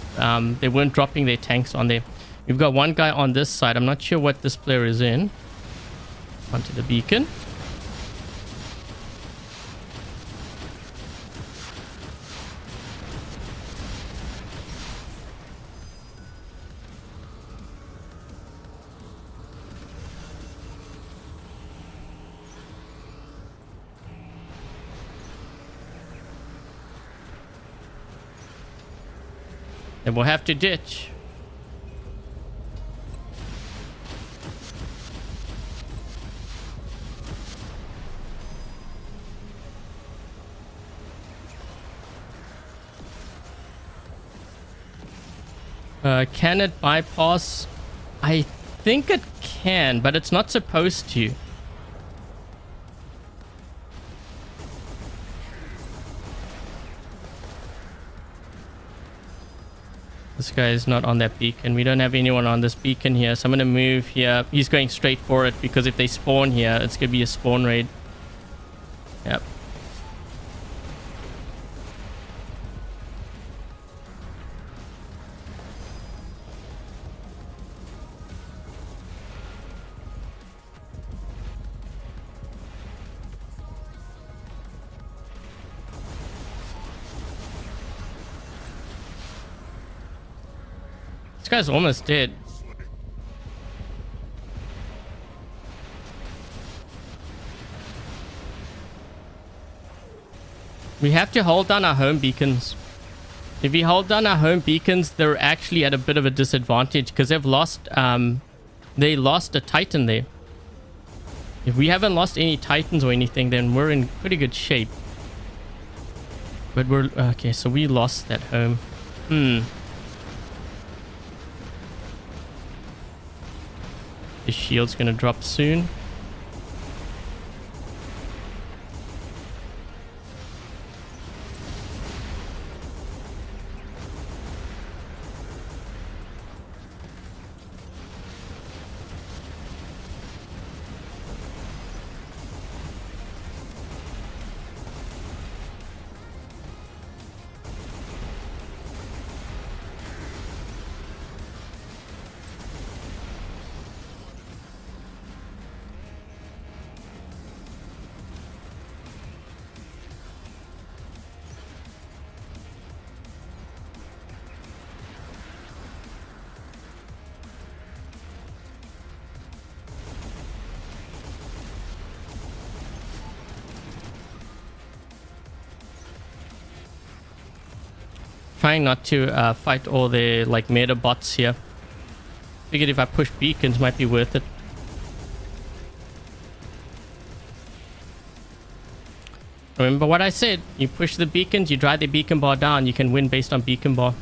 They weren't dropping their tanks on there. We've got 1 guy on this side. I'm not sure what this player is in. Onto the beacon. And we'll have to ditch. Can it bypass? I think it can, but it's not supposed to. This guy is not on that beacon. We don't have anyone on this beacon here, so I'm going to move here. He's going straight for it because if they spawn here, it's going to be a spawn raid. Yep. This guy's almost dead. We have to hold down our home beacons. If we hold down our home beacons, they're actually at a bit of a disadvantage because they've lost they lost a Titan there. If we haven't lost any Titans or anything, then we're in pretty good shape. But we're okay, so we lost that home. His shield's gonna drop soon. Trying not to fight all the like meta bots here. Figured if I push beacons might be worth it. Remember what I said, you push the beacons, you drive the beacon bar down, you can win based on beacon bar.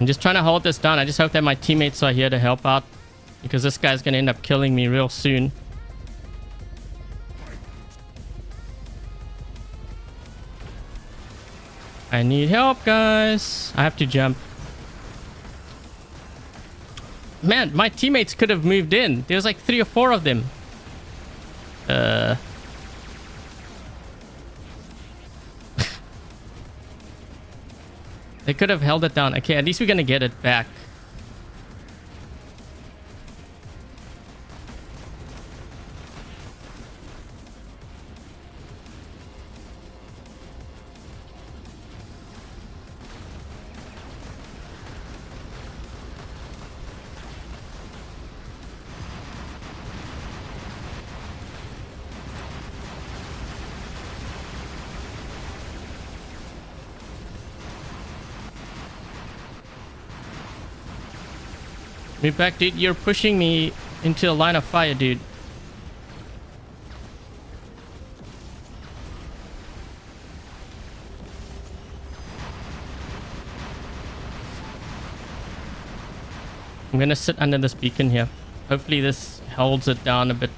I'm just trying to hold this down. I just hope that my teammates are here to help out, because this guy's going to end up killing me real soon. I need help, guys. I have to jump. Man, my teammates could have moved in. There's like 3 or 4 of them. They could have held it down. Okay, at least we're gonna get it back. Move back, dude. You're pushing me into a line of fire, dude. I'm gonna sit under this beacon here. Hopefully this holds it down a bit.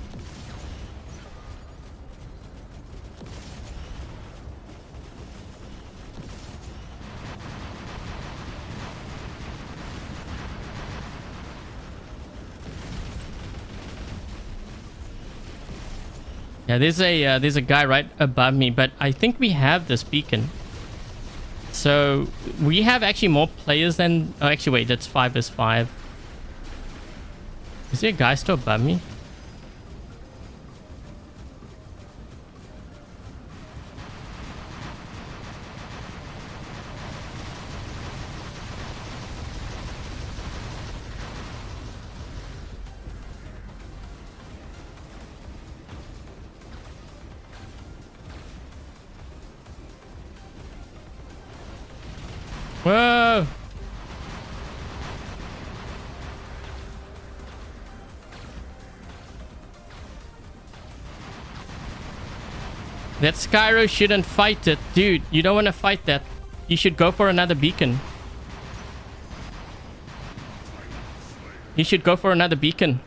Yeah, there's a guy right above me, but I think we have this beacon. So we have actually more players than... Oh, actually, wait, that's 5 vs 5. Is there a guy still above me? Whoa! That Skyro shouldn't fight it. Dude, you don't want to fight that. You should go for another beacon. You should go for another beacon.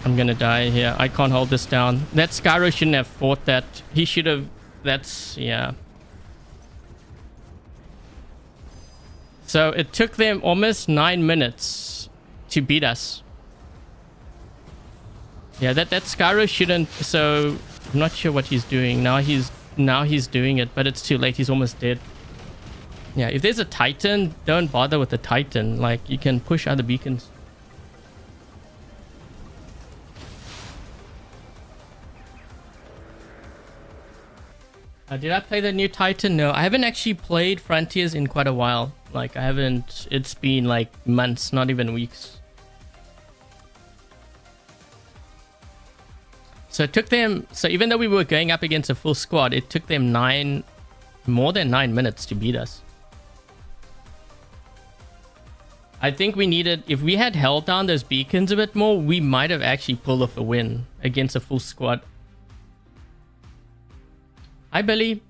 I'm gonna die here. I can't hold this down. That Skyro shouldn't have fought that. He should have... That's... yeah. So it took them almost 9 minutes to beat us. Yeah, that Skyro shouldn't... So I'm not sure what he's doing. Now he's doing it, but it's too late. He's almost dead. Yeah, if there's a Titan, don't bother with the Titan. Like, you can push other beacons. Did I play the new Titan? No, I haven't actually played Frontiers in quite a while. Like, I haven't... It's been like months, not even weeks. So it took them... So even though we were going up against a full squad, it took them more than 9 minutes to beat us. I think we needed... If we had held down those beacons a bit more, we might have actually pulled off a win against a full squad. Hi, Billy.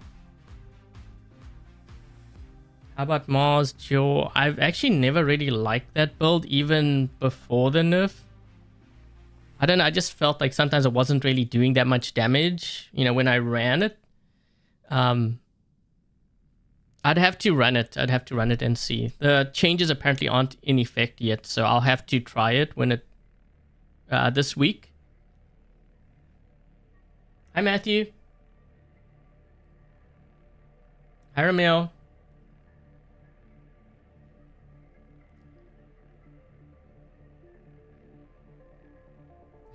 How about Mars, Joe? I've actually never really liked that build, even before the nerf. I don't know, I just felt like sometimes it wasn't really doing that much damage, you know, when I ran it. I'd have to run it. I'd have to run it and see. The changes apparently aren't in effect yet, so I'll have to try it when it... this week. Hi, Matthew. Hi, Ramil.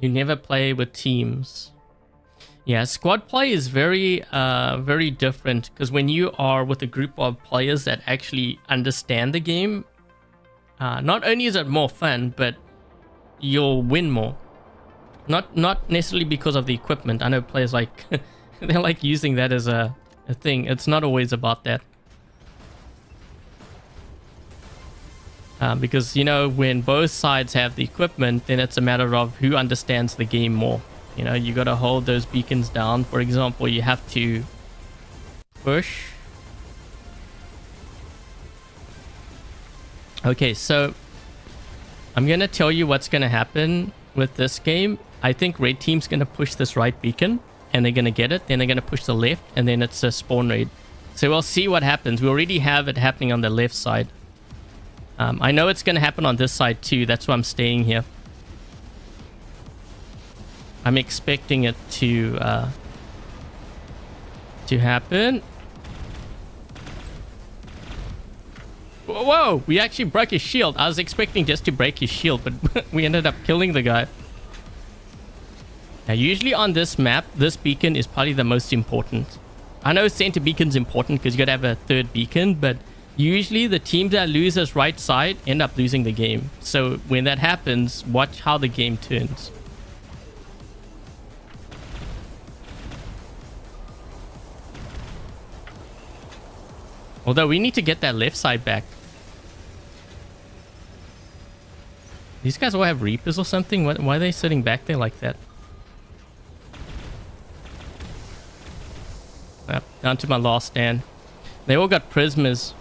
You never play with teams. Yeah, squad play is very different, because when you are with a group of players that actually understand the game, not only is it more fun, but you'll win more. Not necessarily because of the equipment. I know players like they're like using that as a thing. It's not always about that. Because, you know, when both sides have the equipment, then it's a matter of who understands the game more. You know, you got to hold those beacons down. For example, you have to push. Okay, so I'm going to tell you what's going to happen with this game. I think red team's going to push this right beacon, and they're going to get it. Then they're going to push the left, and then it's a spawn raid. So we'll see what happens. We already have it happening on the left side. I know it's going to happen on this side too. That's why I'm staying here. I'm expecting it to happen. Whoa! We actually broke his shield. I was expecting just to break his shield, but we ended up killing the guy. Now, usually on this map, this beacon is probably the most important. I know center beacon's important because you got to have a third beacon, but usually the teams that lose this right side end up losing the game. So when that happens, watch how the game turns. Although we need to get that left side back. These guys all have Reapers or something? Why are they sitting back there like that? Down to my last stand. They all got Prismas.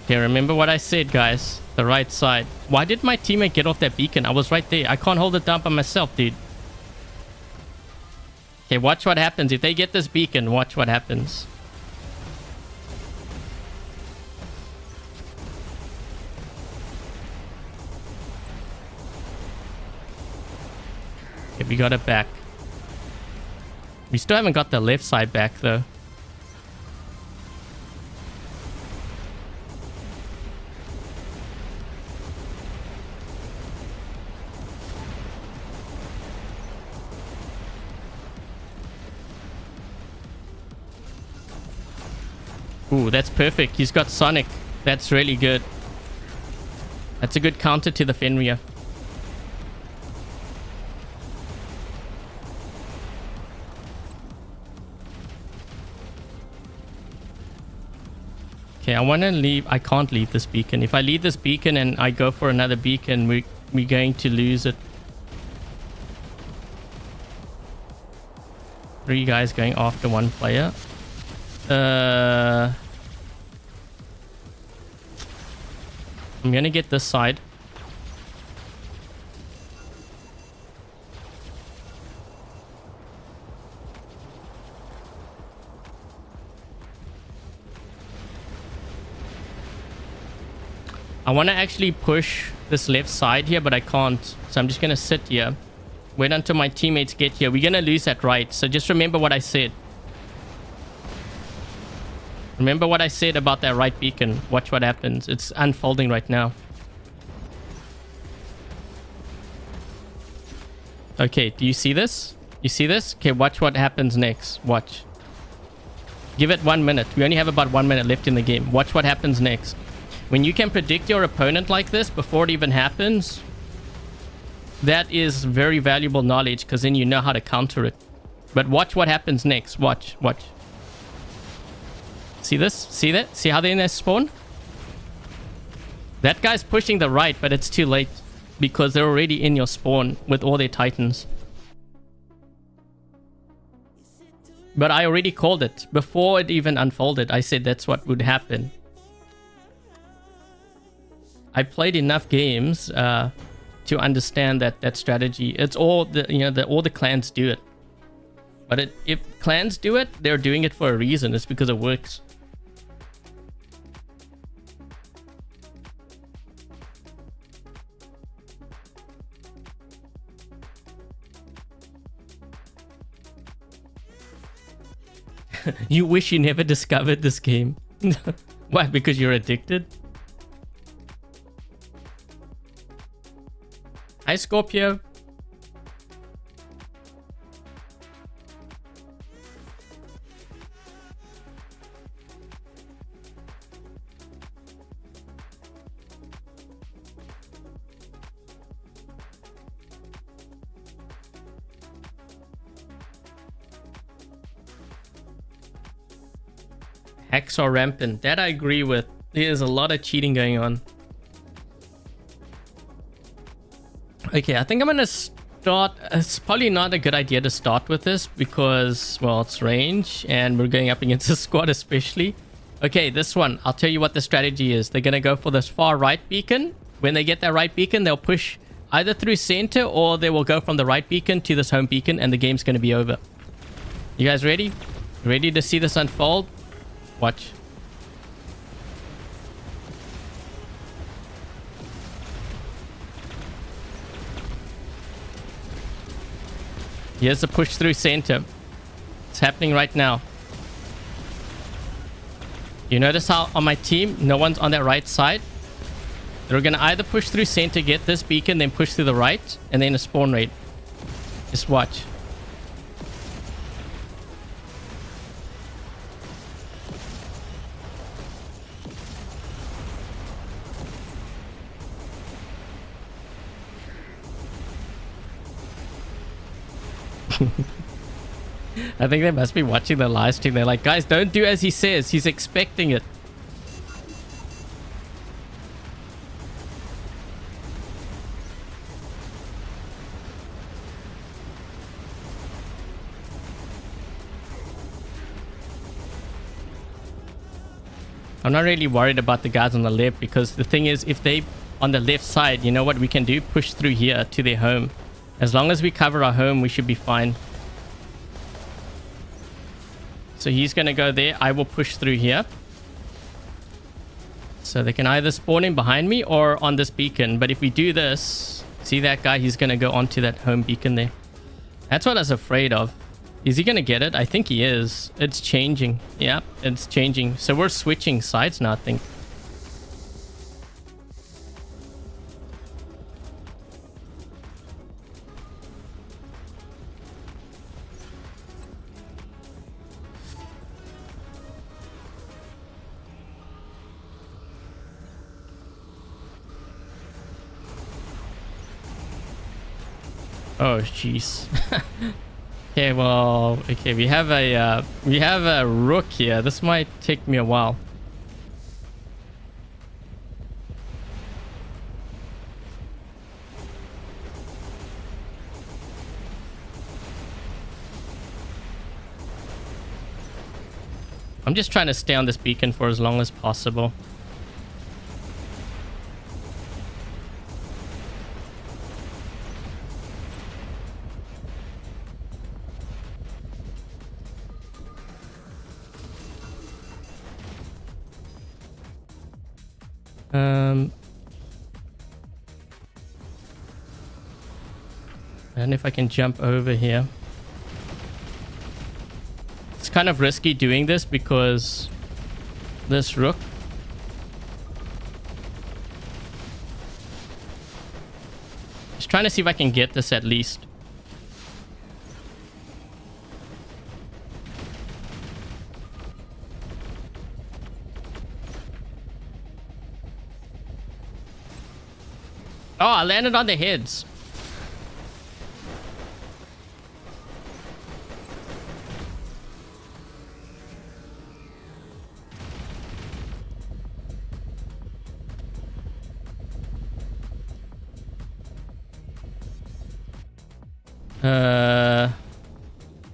Okay, remember what I said, guys. The right side. Why did my teammate get off that beacon? I was right there. I can't hold it down by myself, dude. Okay, watch what happens. If they get this beacon, watch what happens. Okay, we got it back. We still haven't got the left side back though. Ooh, that's perfect. He's got Sonic. That's really good. That's a good counter to the Fenrir. Okay, I want to leave. I can't leave this beacon. If I leave this beacon and I go for another beacon, we're going to lose it. 3 guys going after 1 player. I'm gonna get this side. I want to actually push this left side here, but I can't. So I'm just gonna sit here. Wait until my teammates get here. We're gonna lose that right. So just remember what I said. Remember what I said about that right beacon. Watch what happens. It's unfolding right now. Okay, do you see this? You see this? Okay, watch what happens next. Watch. Give it 1 minute. We only have about 1 minute left in the game. Watch what happens next. When you can predict your opponent like this before it even happens, that is very valuable knowledge, because then you know how to counter it. But watch what happens next. Watch. Watch. See this? See that? See how they're in their spawn? That guy's pushing the right, but it's too late because they're already in your spawn with all their titans. But I already called it before it even unfolded. I said that's what would happen. I played enough games to understand that strategy. It's all the all the clans do it. But if clans do it, they're doing it for a reason. It's because it works. You wish you never discovered this game. Why? Because you're addicted? Hi, Scorpio. Hacks are rampant. That I agree with. There's a lot of cheating going on. Okay, I think I'm gonna start. It's probably not a good idea to start with this because, well, it's range and we're going up against a squad especially. Okay, this one, I'll tell you what the strategy is. They're gonna go for this far right beacon. When they get that right beacon, they'll push either through center or they will go from the right beacon to this home beacon and the game's gonna be over. You guys ready? Ready to see this unfold? Watch. Here's the push through center. It's happening right now. You notice how on my team, no one's on that right side? They're going to either push through center, get this beacon, then push to the right, and then a spawn raid. Just watch. I think they must be watching the live stream. They're like, guys, don't do as he says. He's expecting it. I'm not really worried about the guys on the left because the thing is, if they on the left side, you know what we can do? Push through here to their home. As long as we cover our home, we should be fine. So he's going to go there. I will push through here. So they can either spawn in behind me or on this beacon. But if we do this, see that guy? He's going to go onto that home beacon there. That's what I was afraid of. Is he gonna get it? I think he is. It's changing. Yeah, it's changing. So we're switching sides now, I think. Oh, jeez. Okay, well, okay, we have a rook here. This might take me a while. I'm just trying to stay on this beacon for as long as possible. And if I can jump over here. It's kind of risky doing this because this rook. Just trying to see if I can get this at least. Oh, I landed on the heads.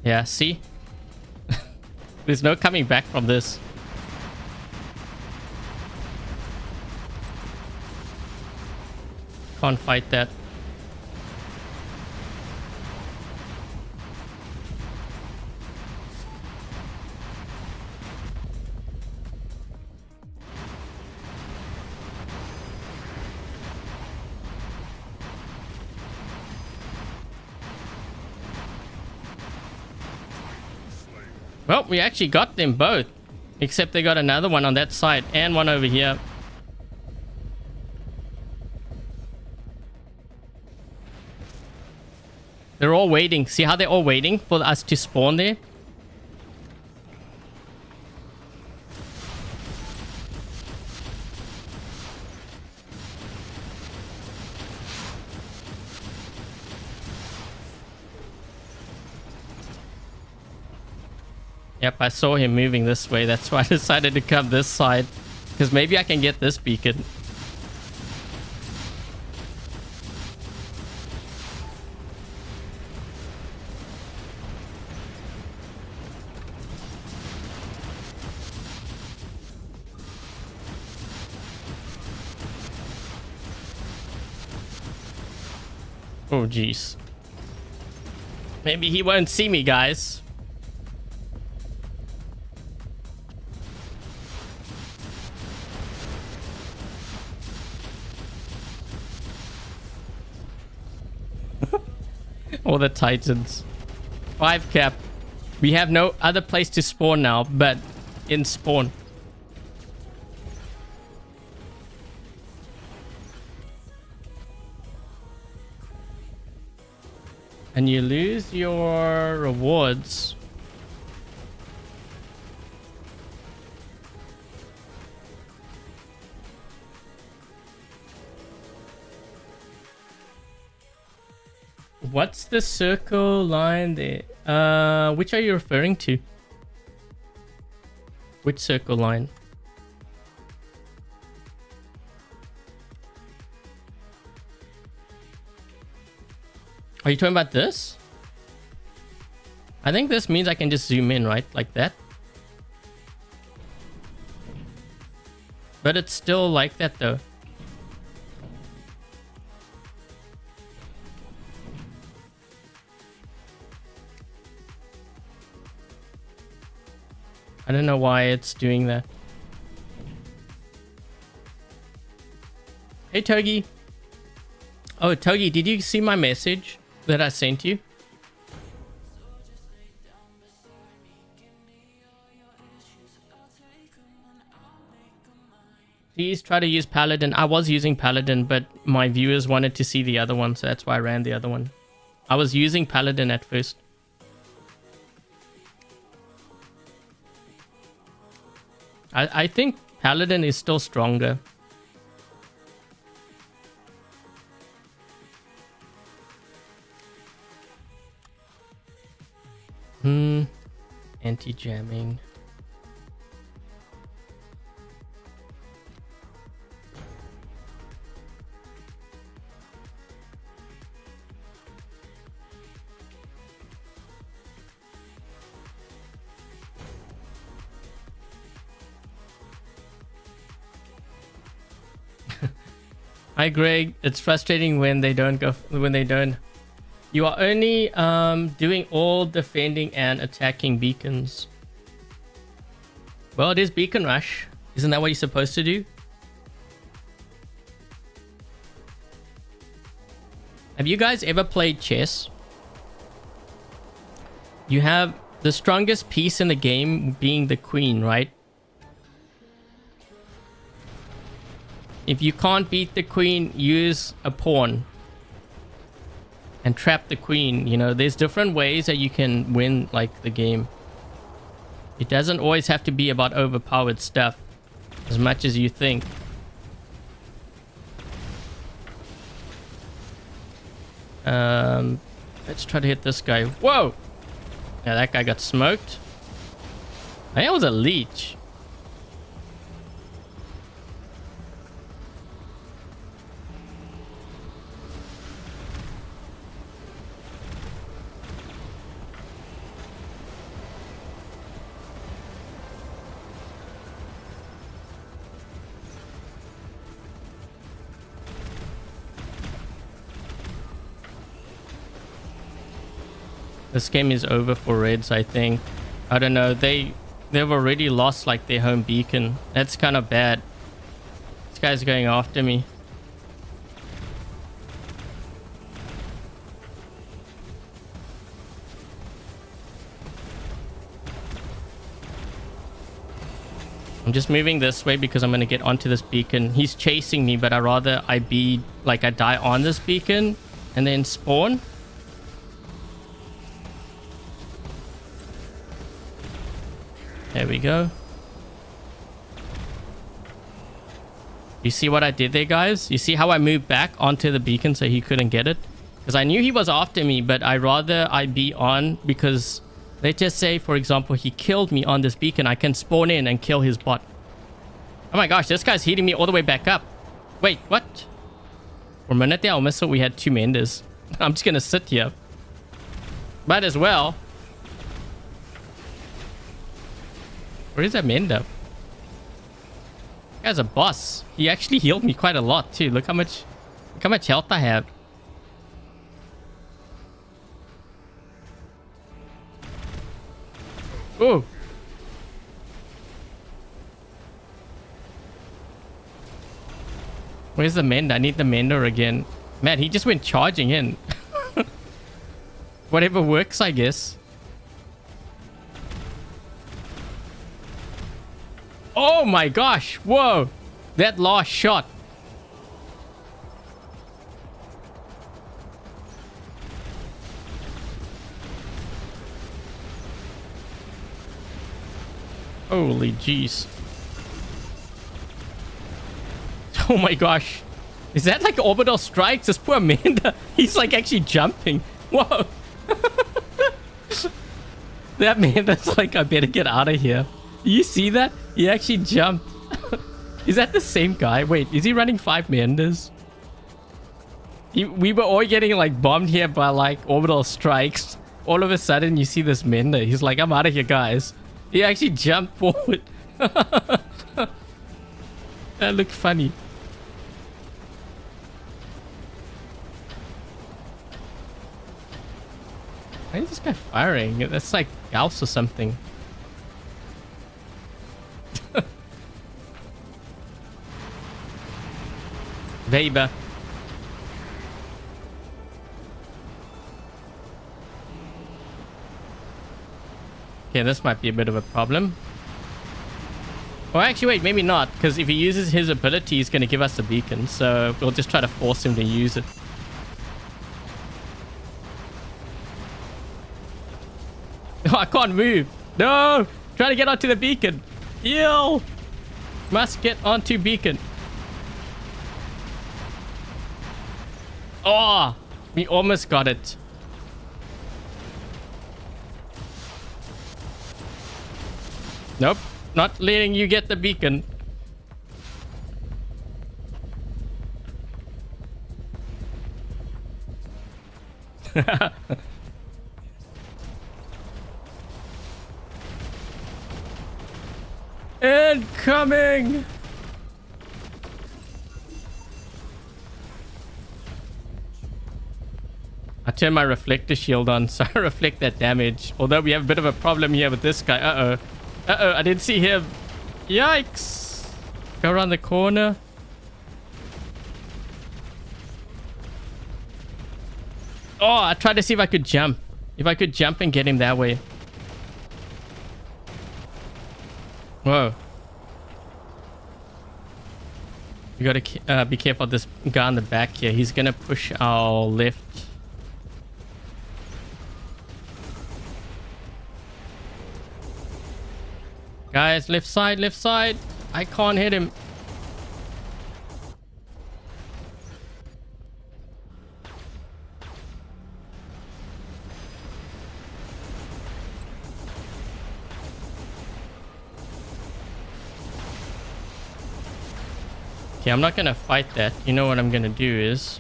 Yeah, see? There's no coming back from this. Can't fight that. Well, we actually got them both. Except they got another one on that side and one over here. They're all waiting. See how they're all waiting for us to spawn there? Yep, I saw him moving this way. That's why I decided to come this side. Because maybe I can get this beacon. Oh, jeez. Maybe he won't see me, guys. All the titans. 5 cap. We have no other place to spawn now, but in spawn. And you lose your rewards. What's the circle line there? Which are you referring to? Which circle line? Are you talking about this? I think this means I can just zoom in, right? Like that. But it's still like that though. I don't know why it's doing that. Hey, Togi. Oh, Togi, did you see my message that I sent you? Please try to use Paladin. I was using Paladin, but my viewers wanted to see the other one, so that's why I ran the other one. I was using Paladin at first. I think Paladin is still stronger. Anti-jamming. Hi Greg, it's frustrating when they don't go. You are only doing all defending and attacking beacons. Well, it is beacon rush. Isn't that what you're supposed to do? Have you guys ever played chess? You have the strongest piece in the game being the queen, right? If you can't beat the queen, use a pawn and trap the queen. You know, there's different ways that you can win like the game. It doesn't always have to be about overpowered stuff as much as you think. Let's try to hit this guy. Whoa! Yeah, that guy got smoked. I think it was a leech. This game is over for Reds, I think. I don't know. They've already lost like their home beacon. That's kind of bad. This guy's going after me. I'm just moving this way because I'm going to get onto this beacon. He's chasing me, but I'd rather I die on this beacon and then spawn. There we go. You see what I did there, guys? You see how I moved back onto the beacon so he couldn't get it? Because I knew he was after me, but I'd rather I be on because let's just say, for example, he killed me on this beacon. I can spawn in and kill his bot. Oh my gosh, this guy's hitting me all the way back up. Wait, what? For a minute there, I almost thought we had two menders. I'm just going to sit here. Might as well. Where is that mender? That guy's a boss. He actually healed me quite a lot too. Look how much health I have. Oh. Where's the mender? I need the mender again. Man, he just went charging in. Whatever works, I guess. Oh my gosh. Whoa. That last shot. Holy jeez. Oh my gosh. Is that like orbital strikes? This poor Amanda. He's like actually jumping. Whoa. That man that's like, I better get out of here. You see that? He actually jumped. Is that the same guy? Wait, is he running 5 menders? We were all getting like bombed here by like orbital strikes. All of a sudden you see this mender. He's like, I'm out of here, guys. He actually jumped forward. That looked funny. Why is this guy firing? That's like Gauss or something. Weber. Okay, this might be a bit of a problem. Or actually, wait, maybe not. Because if he uses his ability, he's going to give us the beacon. So we'll just try to force him to use it. Oh, I can't move. No! Trying to get onto the beacon. Heal! Must get onto beacon. Oh! We almost got it. Nope. Not letting you get the beacon. Incoming! I turn my reflector shield on so I reflect that damage. Although we have a bit of a problem here with this guy. Uh-oh. Uh-oh, I didn't see him. Yikes. Go around the corner. Oh, I tried to see if I could jump. If I could jump and get him that way. Whoa. You gotta be careful of this guy on the back here. He's gonna push our left. Guys, left side, left side. I can't hit him. Okay, I'm not gonna fight that. You know what I'm gonna do is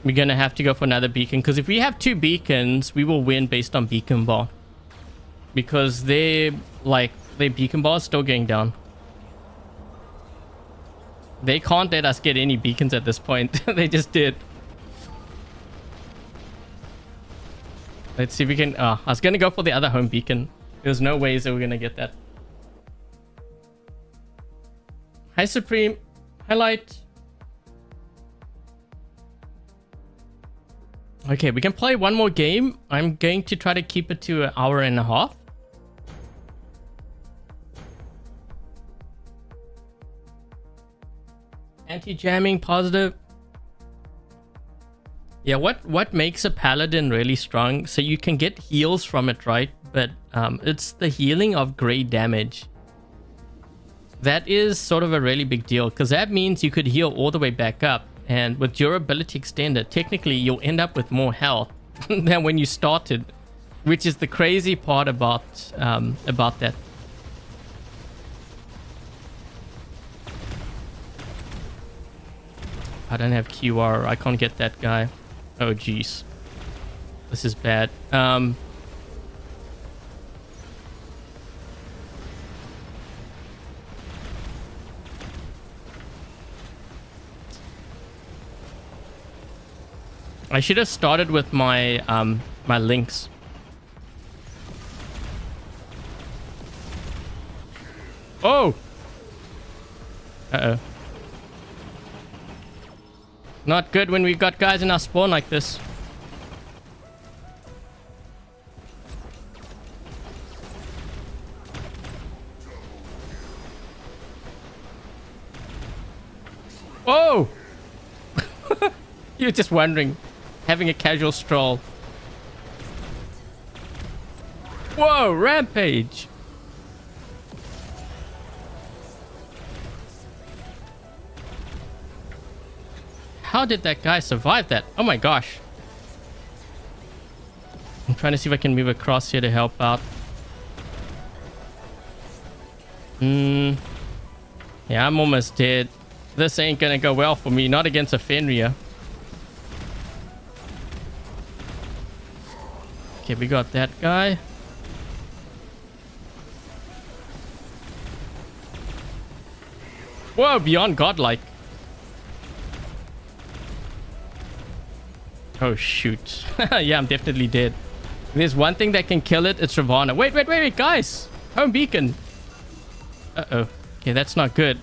we're gonna have to go for another beacon, because if we have 2 beacons, we will win based on beacon bar. Because their beacon bar is still going down. They can't let us get any beacons at this point. They just did. Let's see if we can... I was going to go for the other home beacon. There's no ways that we're going to get that. Hi, Supreme. Hi, Light. Okay, we can play one more game. I'm going to try to keep it to 1.5 hours. Anti-jamming, positive. Yeah, what makes a paladin really strong? So you can get heals from it, right? But it's the healing of great damage. That is sort of a really big deal, because that means you could heal all the way back up. And with durability extender, technically you'll end up with more health than when you started, which is the crazy part about that. I don't have QR. I can't get that guy. Oh, jeez. This is bad. I should have started with my my links. Oh! Uh-oh. Not good when we've got guys in our spawn like this. Whoa! You're just wondering. Having a casual stroll. Whoa, rampage! How did that guy survive that? Oh my gosh. I'm trying to see if I can move across here to help out. Yeah, I'm almost dead. This ain't gonna go well for me. Not against a Fenrir. Okay, we got that guy. Whoa, beyond godlike. Oh, shoot. Yeah, I'm definitely dead. If there's one thing that can kill it, it's Ravana. Wait, guys! Home beacon! Uh-oh. Okay, that's not good.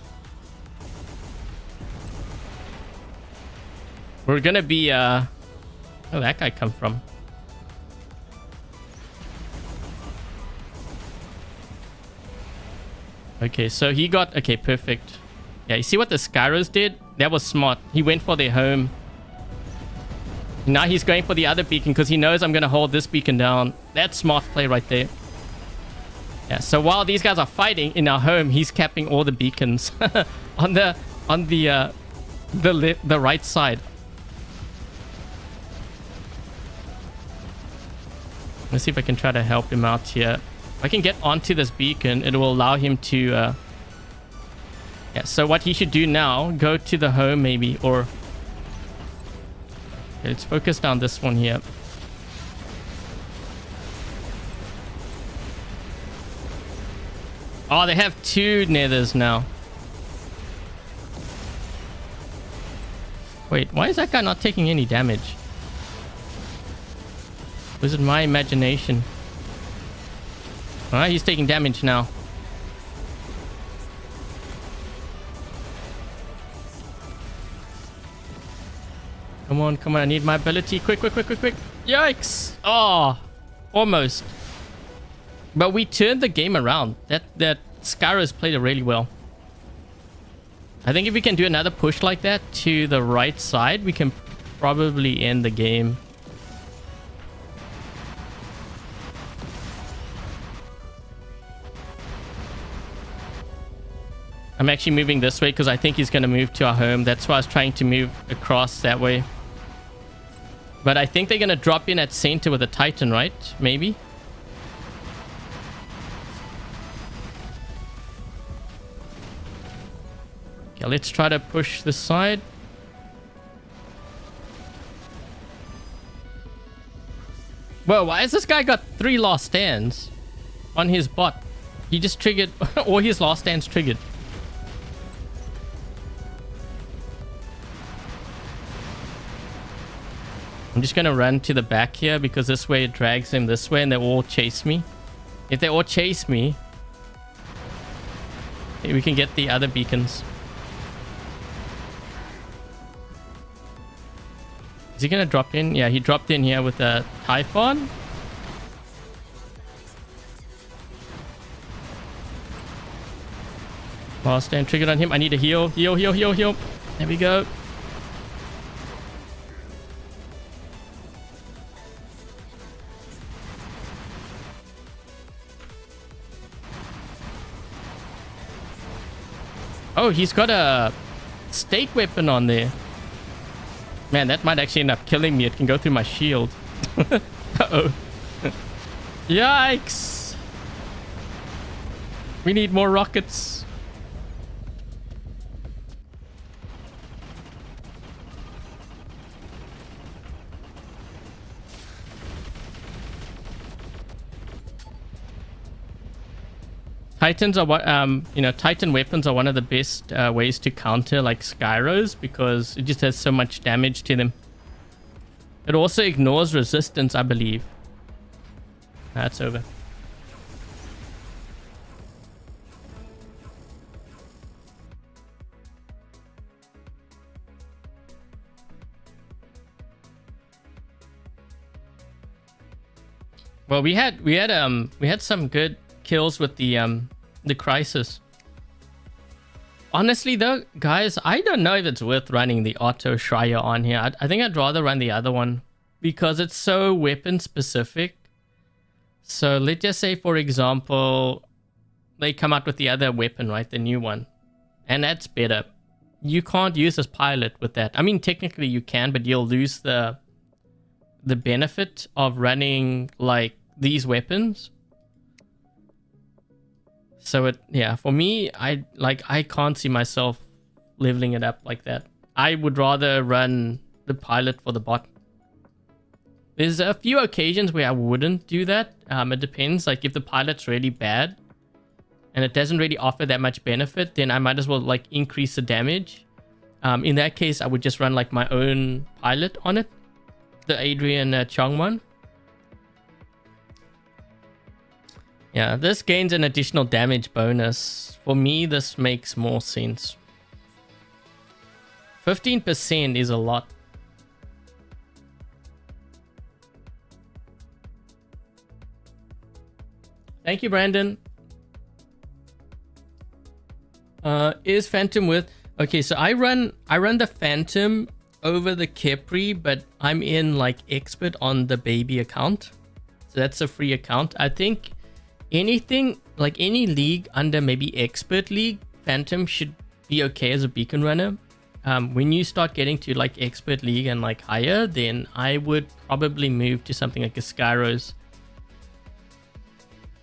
We're gonna be, where'd that guy come from? Okay, so he got... Okay, perfect. Yeah, you see what the Skyros did? That was smart. He went for their home. Now he's going for the other beacon because he knows I'm going to hold this beacon down. That's smart play right there. Yeah, so while these guys are fighting in our home, he's capping all the beacons on the right side. Let's see if I can try to help him out here. If I can get onto this beacon, it will allow him to... Yeah, so what he should do now, go to the home maybe, or... Okay, let's focus down this one here. Oh, they have 2 nethers now. Wait, why is that guy not taking any damage? Was it my imagination? Alright, he's taking damage now. Come on, come on. I need my ability. Quick, quick, quick, quick, quick. Yikes. Oh, almost. But we turned the game around. That Skyros played it really well. I think if we can do another push like that to the right side, we can probably end the game. I'm actually moving this way because I think he's going to move to our home. That's why I was trying to move across that way. But I think they're going to drop in at center with a Titan, right? Maybe. Okay, let's try to push this side. Whoa, why has this guy got 3 last stands on his bot? He just triggered, or his last stands triggered. I'm just going to run to the back here because this way it drags them this way and they all chase me. If they all chase me, we can get the other beacons. Is he going to drop in? Yeah, he dropped in here with a Typhon. Last stand triggered on him. I need a heal. Heal, heal, heal, heal. There we go. Oh, he's got a stake weapon on there. Man, that might actually end up killing me. It can go through my shield. Uh-oh. Yikes. We need more rockets. Titans are what Titan weapons are one of the best ways to counter like Skyros because it just has so much damage to them. It also ignores resistance, I believe. That's over. Well, we had some good kills with the Crisis. Honestly though, guys, I don't know if it's worth running the Otto Schreier on here. I think I'd rather run the other one because it's so weapon specific. So let's just say, for example, they come out with the other weapon, right? The new one. And that's better. You can't use this pilot with that. I mean, technically you can, but you'll lose the benefit of running like these weapons. So for me, I can't see myself leveling it up like that. I would rather run the pilot for the bot. There's a few occasions where I wouldn't do that. It depends. Like if the pilot's really bad and it doesn't really offer that much benefit, then I might as well like increase the damage. In that case, I would just run like my own pilot on it. The Adrian Chong one. Yeah, this gains an additional damage bonus. For me, this makes more sense. 15% is a lot. Thank you, Brandon. Is Phantom with... Okay, so I run the Phantom over the Kepri, but I'm in like expert on the baby account. So that's a free account. I think anything, like any league under maybe expert league, Phantom should be okay as a beacon runner. When you start getting to like expert league and like higher, then I would probably move to something like a Skyros.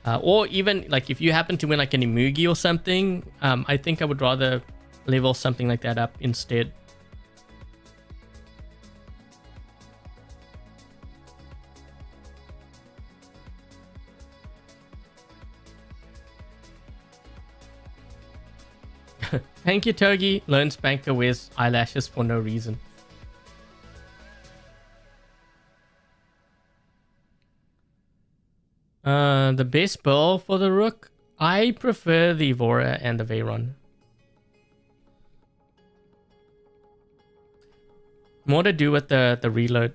Or even like if you happen to win like an Imugi or something, I think I would rather level something like that up instead. Thank you, Togi. Lone Spanker wears eyelashes for no reason. The best build for the Rook? I prefer the Evora and the Veyron. More to do with the reload.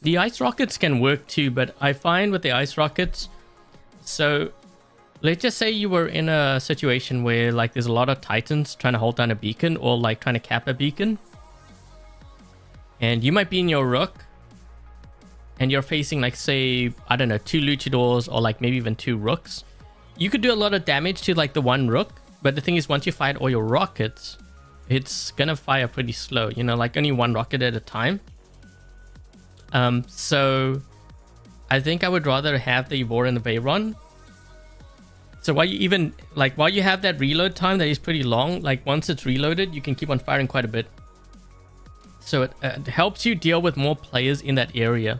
The ice rockets can work too, but I find with the ice rockets, so let's just say you were in a situation where like there's a lot of titans trying to hold down a beacon or like trying to cap a beacon, and you might be in your Rook and you're facing like, say, I don't know, 2 luchadors or like maybe even 2 rooks. You could do a lot of damage to like the one Rook, but the thing is, once you fired all your rockets, it's gonna fire pretty slow, you know, like only 1 rocket at a time. So I think I would rather have the Evora and the Veyron. So while you have that reload time that is pretty long, like once it's reloaded, you can keep on firing quite a bit. So it helps you deal with more players in that area.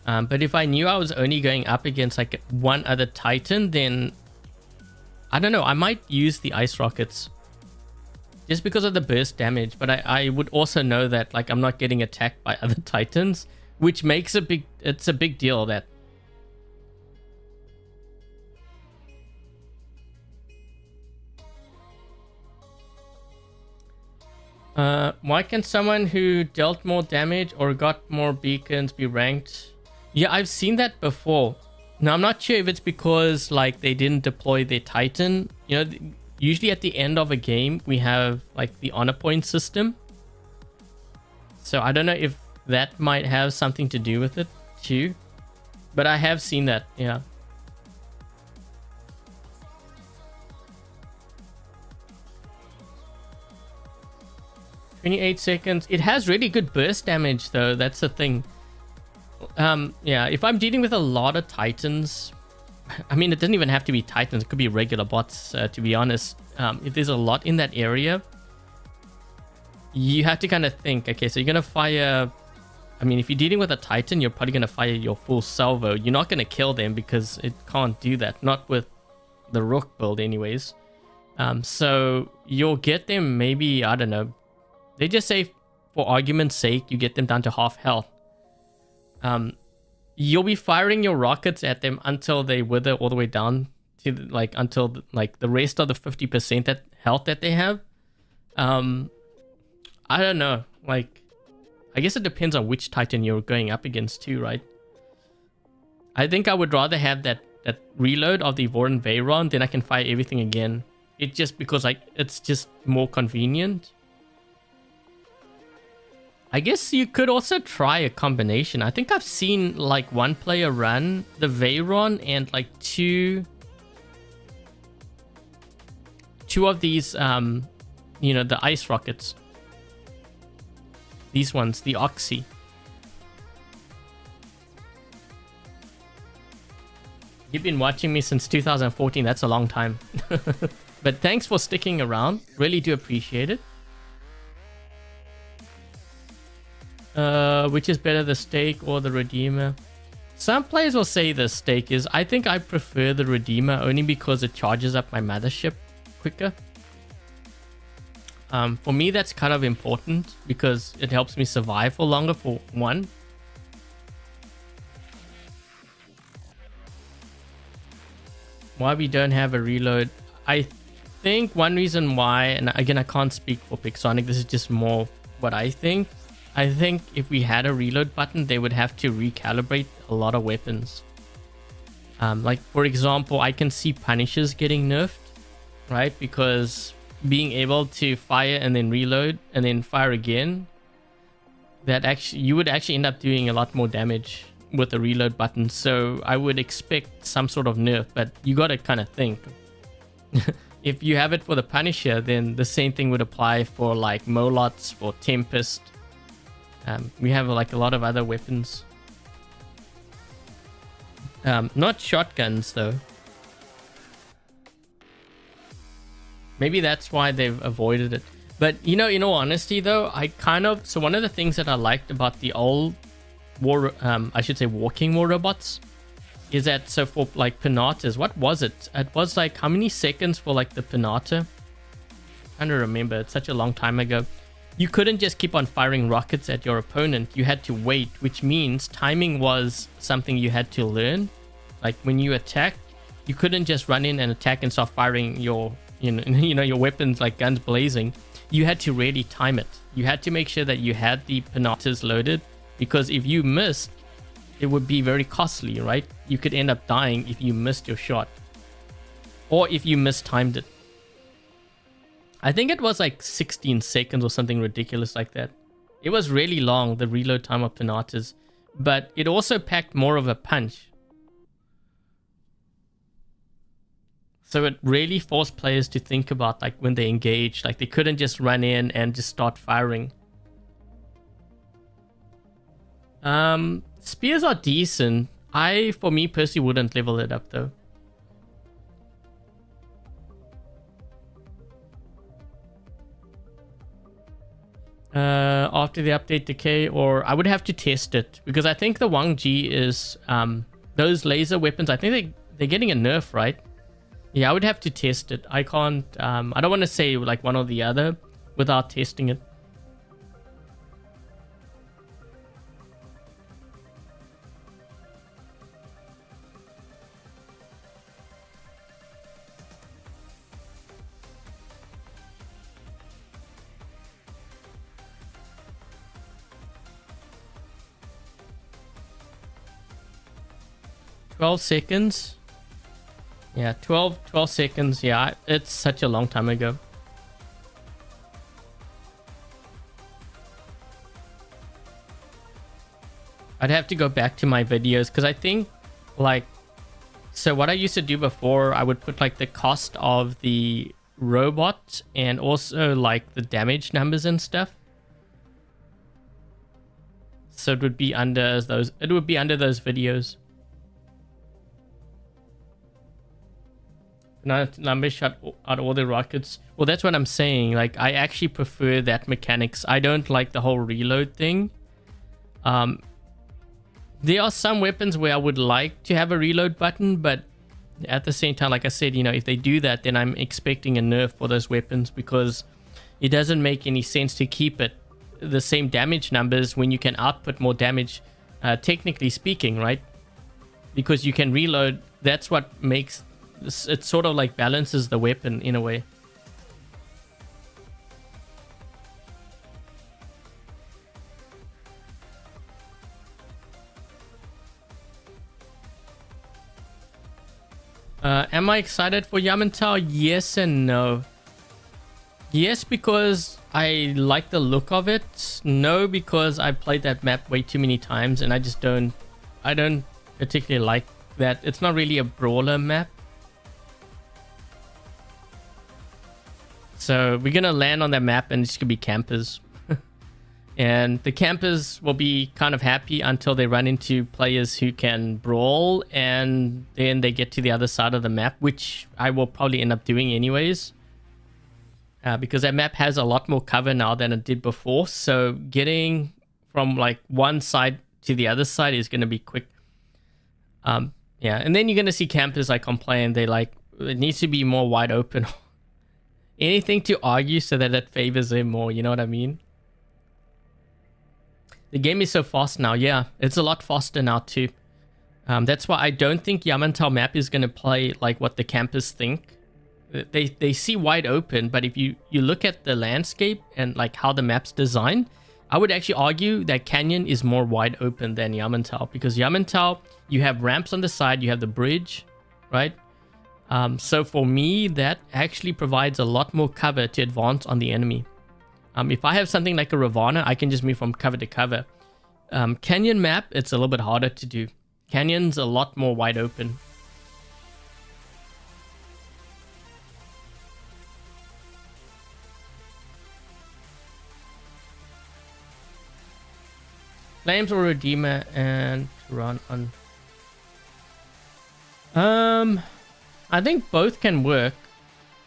But if I knew I was only going up against like one other Titan, then I don't know, I might use the ice rockets just because of the burst damage. But I would also know that like I'm not getting attacked by other Titans, which makes it's a big deal. That why can someone who dealt more damage or got more beacons be ranked? Yeah, I've seen that before. Now, I'm not sure if it's because like they didn't deploy their Titan. You know, usually at the end of a game, we have like the honor point system. So I don't know if that might have something to do with it too. But I have seen that, yeah. "28 seconds. It has really good burst damage though. That's the thing. Yeah, if I'm dealing with a lot of Titans, I mean, it doesn't even have to be Titans. It could be regular bots, to be honest. If there's a lot in that area, you have to kind of think, okay, so you're going to fire... I mean, if you're dealing with a Titan, you're probably going to fire your full salvo. You're not going to kill them because it can't do that. Not with the Rook build anyways. So you'll get them maybe, I don't know. They just say, for argument's sake, you get them down to half health. You'll be firing your rockets at them until they wither all the way down to like until like the rest of the 50% that health that they have. I don't know. Like, I guess it depends on which Titan you're going up against too, right? I think I would rather have that reload of the Evora and Veyron, then I can fire everything again. It just because like it's just more convenient. I guess you could also try a combination. I think I've seen like one player run the Veyron and like two of these, you know, the ice rockets. These ones, the Oxy. You've been watching me since 2014. That's a long time. But thanks for sticking around. Really do appreciate it. Which is better, the Stake or the Redeemer? Some players will say the Stake is. I think I prefer the Redeemer only because it charges up my mothership quicker. For me, that's kind of important because it helps me survive for longer, for one. Why we don't have a reload? think one reason why, and again, I can't speak for Pixonic, this is just more what I think. I think if we had a reload button, they would have to recalibrate a lot of weapons. Like, for example, I can see Punishers getting nerfed, right? Because being able to fire and then reload and then fire again, that actually, you would actually end up doing a lot more damage with the reload button. So I would expect some sort of nerf, but you got to kind of think. If you have it for the Punisher, then the same thing would apply for like Molots, for Tempest. We have like a lot of other weapons. Not shotguns though. Maybe that's why they've avoided it. But you know, in all honesty though, so one of the things that I liked about the old I should say walking war robots, is that, so for like Pinatas, what was it? It was like, how many seconds for like the Pinata? I'm trying to remember, it's such a long time ago. You couldn't just keep on firing rockets at your opponent. You had to wait, which means timing was something you had to learn. Like when you attack, you couldn't just run in and attack and start firing your, you know, your weapons like guns blazing. You had to really time it. You had to make sure that you had the Pinatas loaded, because if you missed, it would be very costly, right? You could end up dying if you missed your shot, or if you mistimed it. I think it was like 16 seconds or something ridiculous like that. It was really long, the reload time of Pinatas, but it also packed more of a punch. So it really forced players to think about like when they engaged, like they couldn't just run in and just start firing. Spears are decent. For me personally, wouldn't level it up though. After the update decay, or I would have to test it, because I think the Wang Ji is those laser weapons, I think they're getting a nerf, right? Yeah, I would have to test it. I can't I don't want to say like one or the other without testing it. Seconds. Yeah, 12 seconds. Yeah, it's such a long time ago. I'd have to go back to my videos, because I think like, so what I used to do before, I would put like the cost of the robot and also like the damage numbers and stuff. So it would be under those videos. Number shot out all the rockets. Well, that's what I'm saying. Like, I actually prefer that mechanics. I don't like the whole reload thing. There are some weapons where I would like to have a reload button, but at the same time, like I said, you know, if they do that, then I'm expecting a nerf for those weapons, because it doesn't make any sense to keep it the same damage numbers when you can output more damage, technically speaking, right? Because you can reload. That's what makes it sort of like balances the weapon in a way. Am I excited for Yamantau? Yes and no. Yes, because I like the look of it. No, because I played that map way too many times and I don't particularly like that. It's not really a brawler map. So we're going to land on that map and it's going to be campers. And the campers will be kind of happy until they run into players who can brawl, and then they get to the other side of the map, which I will probably end up doing anyways. Because that map has a lot more cover now than it did before. So getting from like one side to the other side is going to be quick. Yeah, and then you're going to see campers like complain. They like, it needs to be more wide open. Anything to argue so that it favors them more, you know what I mean? The game is so fast now. Yeah, it's a lot faster now too. That's why I don't think Yamantau map is going to play like what the campers think. they see wide open, but if you look at the landscape and like how the map's designed, I would actually argue that Canyon is more wide open than Yamantau, because Yamantau, you have ramps on the side, you have the bridge, right? So for me, that actually provides a lot more cover to advance on the enemy. If I have something like a Ravana, I can just move from cover to cover. Canyon map, it's a little bit harder to do. Canyon's a lot more wide open. Flames or Redeemer and run on. I think both can work.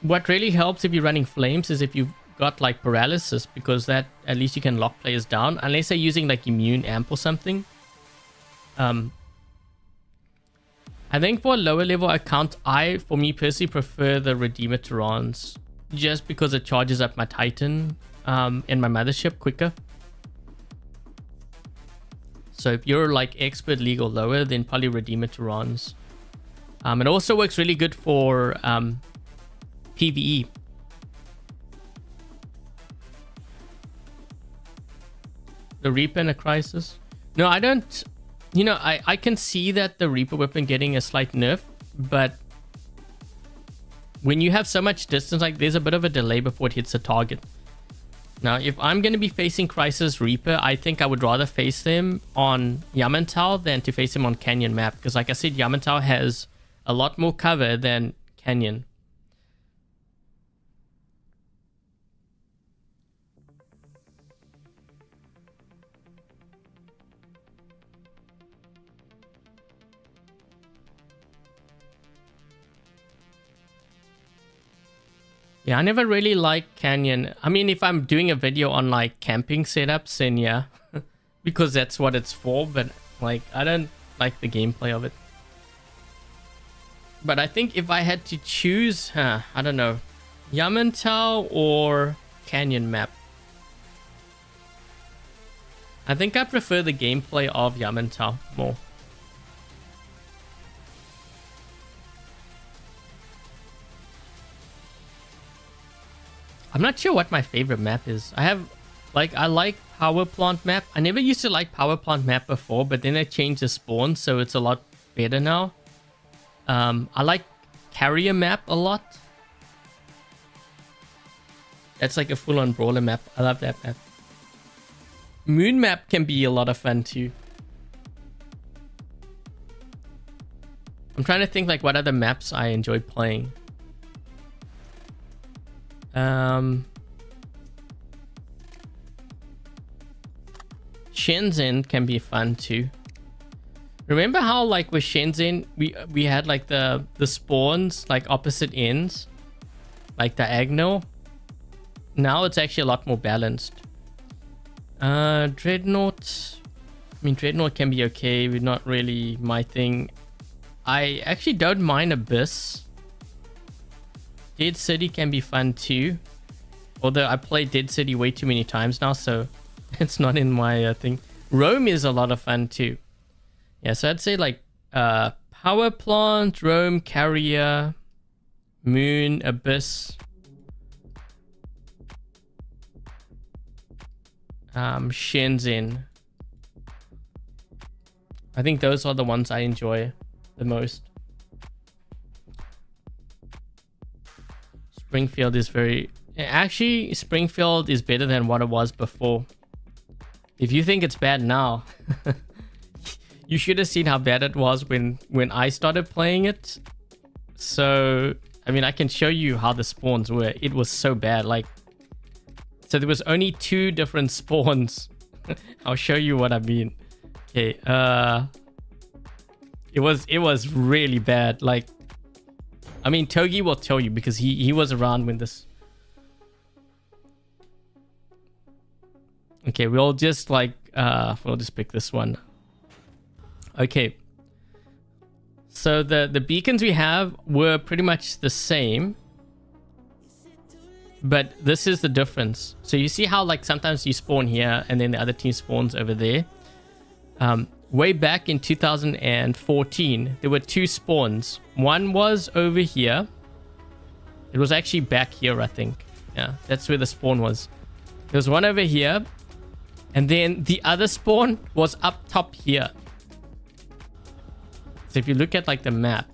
What really helps if you're running Flames is if you've got like paralysis, because that at least you can lock players down, unless they're using like immune amp or something. I think for lower level accounts, for me personally prefer the Redeemer Tyrants, just because it charges up my Titan and my Mothership quicker. So if you're like Expert League or lower, then probably Redeemer Tyrants. It also works really good for PvE. The Reaper in a Crisis? No, I don't. You know, I can see that the Reaper weapon getting a slight nerf, but when you have so much distance, like there's a bit of a delay before it hits the target. Now, if I'm going to be facing Crisis Reaper, I think I would rather face them on Yamantau than to face them on Canyon map, because like I said, Yamantau has a lot more cover than Canyon. Yeah, I never really liked Canyon. I mean, if I'm doing a video on like camping setups, then yeah, because that's what it's for, but like I don't like the gameplay of it. But I think if I had to choose, I don't know, Yamantau or Canyon map. I think I prefer the gameplay of Yamantau more. I'm not sure what my favorite map is. I like Power Plant map. I never used to like Power Plant map before, but then they changed the spawn, so it's a lot better now. I like Carrier map a lot. That's like a full-on brawler map. I love that map. Moon map can be a lot of fun too. I'm trying to think like what other maps I enjoy playing. Shenzhen can be fun too. Remember how like with Shenzhen we had like the spawns like opposite ends, like diagonal? Now it's actually a lot more balanced. Dreadnought. I mean, Dreadnought can be okay, but not really my thing. I actually don't mind Abyss. Dead City can be fun too. Although I played Dead City way too many times now, so it's not in my thing. Rome is a lot of fun too. Yeah, so I'd say like Power Plant, Rome, Carrier, Moon, Abyss. Shenzhen. I think those are the ones I enjoy the most. Springfield is very... Actually, Springfield is better than what it was before. If you think it's bad now, you should have seen how bad it was when I started playing it. So, I mean, I can show you how the spawns were. It was so bad. Like, so there was only 2 different spawns. I'll show you what I mean. Okay, it was really bad. Like, I mean, Togi will tell you because he was around when this... Okay, we'll just like, we'll just pick this one. Okay. So the beacons we have were pretty much the same. But this is the difference. So you see how like sometimes you spawn here and then the other team spawns over there. Way back in 2014, there were 2 spawns. One was over here. It was actually back here, I think. Yeah, that's where the spawn was. There was one over here. And then the other spawn was up top here. So if you look at like the map.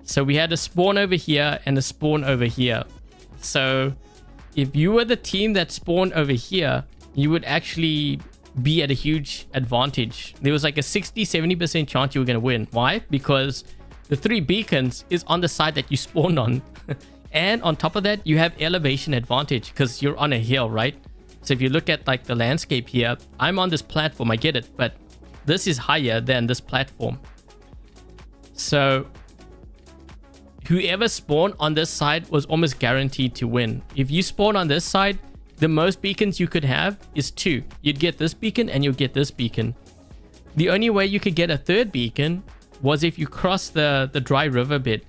So we had a spawn over here and a spawn over here. So if you were the team that spawned over here, you would actually be at a huge advantage. There was like a 60-70% chance you were going to win. Why? Because the 3 beacons is on the side that you spawned on. And on top of that, you have elevation advantage because you're on a hill, right? So if you look at like the landscape here, I'm on this platform, I get it, but this is higher than this platform. So whoever spawned on this side was almost guaranteed to win. If you spawn on this side, the most beacons you could have is 2. You'd get this beacon and you'll get this beacon. The only way you could get a 3rd beacon was if you cross the dry river bit.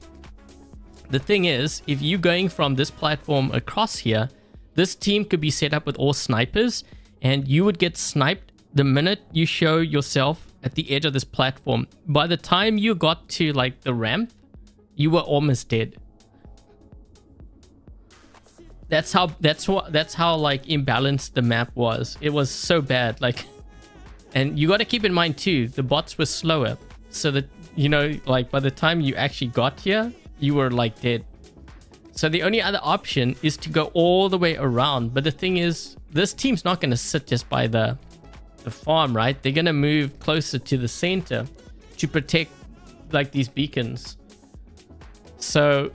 The thing is, if you're going from this platform across here, this team could be set up with all snipers and you would get sniped the minute you show yourself at the edge of this platform. By the time you got to like the ramp, you were almost dead. That's how like imbalanced the map was. It was so bad. Like, and you got to keep in mind too, the bots were slower. So that, you know, like by the time you actually got here, you were like dead. So the only other option is to go all the way around. But the thing is, this team's not going to sit just by the farm, right? They're going to move closer to the center to protect like these beacons. So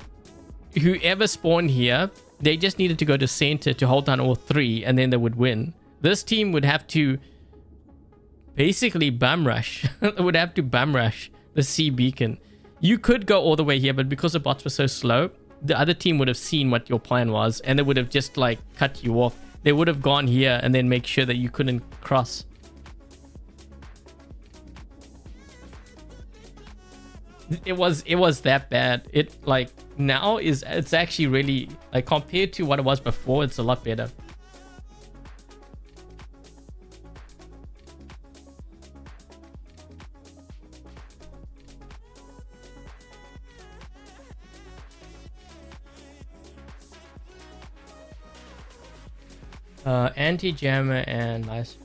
whoever spawned here, they just needed to go to center to hold down all 3 and then they would win. This team would have to basically bum rush. They would have to bum rush the C beacon. You could go all the way here, but because the bots were so slow, the other team would have seen what your plan was and they would have just like cut you off. They would have gone here and then make sure that you couldn't cross. It was that bad. It like now it's actually really like compared to what it was before, it's a lot better. Anti-jammer and nice.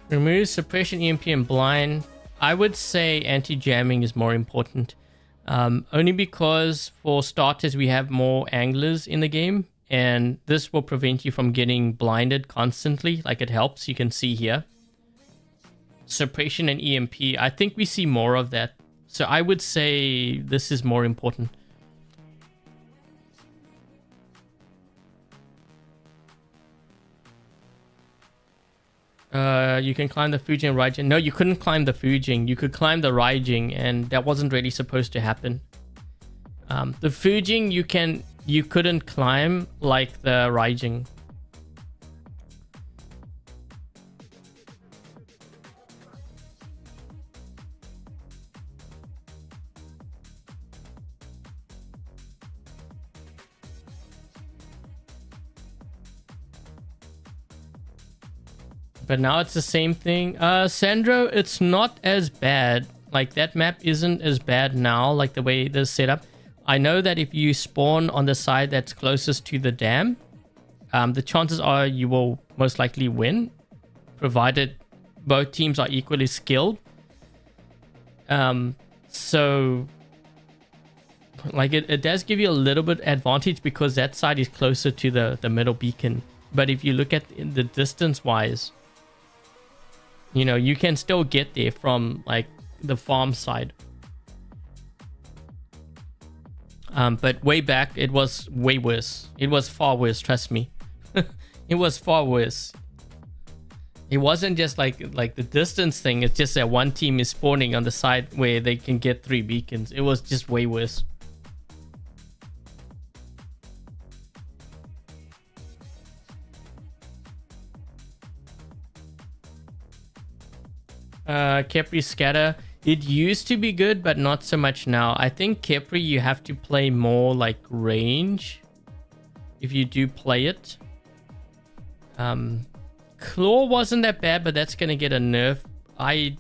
Remove suppression, EMP, and blind. I would say anti-jamming is more important. Only because for starters, we have more anglers in the game. And this will prevent you from getting blinded constantly. Like it helps, you can see here. Suppression and EMP. I think we see more of that. So I would say this is more important. You can climb the Fujing and Raijing. No, you couldn't climb the Fujing. You could climb the Raijing, and that wasn't really supposed to happen. The Fujing you couldn't climb like the Raijing. But now it's the same thing. Sandro, it's not as bad. Like, that map isn't as bad now, like the way it is set up. I know that if you spawn on the side that's closest to the dam, the chances are you will most likely win, provided both teams are equally skilled. So, like, it does give you a little bit advantage because that side is closer to the middle beacon. But if you look at the distance-wise, you know, you can still get there from, like, the farm side. But way back, it was way worse. It was far worse, trust me. It was far worse. It wasn't just like the distance thing. It's just that one team is spawning on the side where they can get 3 beacons. It was just way worse. Kepri Scatter. It used to be good, but not so much now. I think Kepri, you have to play more like range if you do play it. Claw wasn't that bad, but that's gonna get a nerf. I'm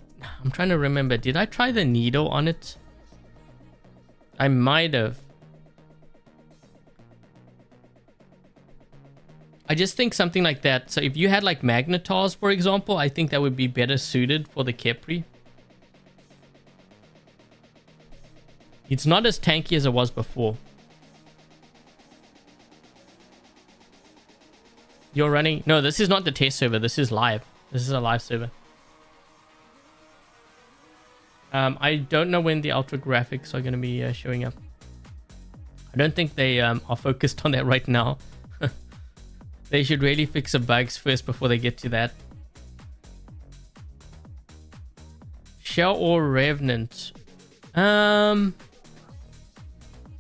trying to remember. Did I try the needle on it? I might have. I just think something like that. So if you had like Magnetars, for example, I think that would be better suited for the Kepri. It's not as tanky as it was before. You're running... No, this is not the test server. This is live. This is a live server. I don't know when the ultra graphics are going to be showing up. I don't think they are focused on that right now. They should really fix the bugs first before they get to that. Shell or Revenant?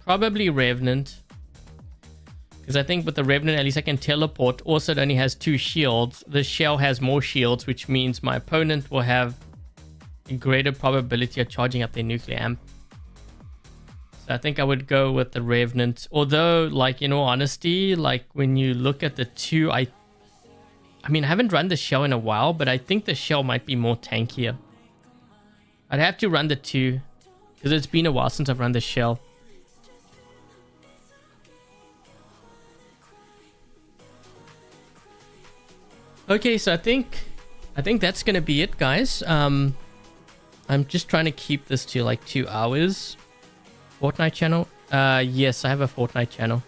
Probably Revenant. Because I think with the Revenant, at least I can teleport. Also, it only has 2 shields. The Shell has more shields, which means my opponent will have a greater probability of charging up their nuclear amp. So I think I would go with the Revenant. Although, like, in all honesty, like, when you look at the 2, I mean, I haven't run the Shell in a while, but I think the Shell might be more tankier. I'd have to run the 2, because it's been a while since I've run the Shell. Okay, so I think that's gonna be it, guys. I'm just trying to keep this to like 2 hours. Fortnite channel? Yes, I have a Fortnite channel.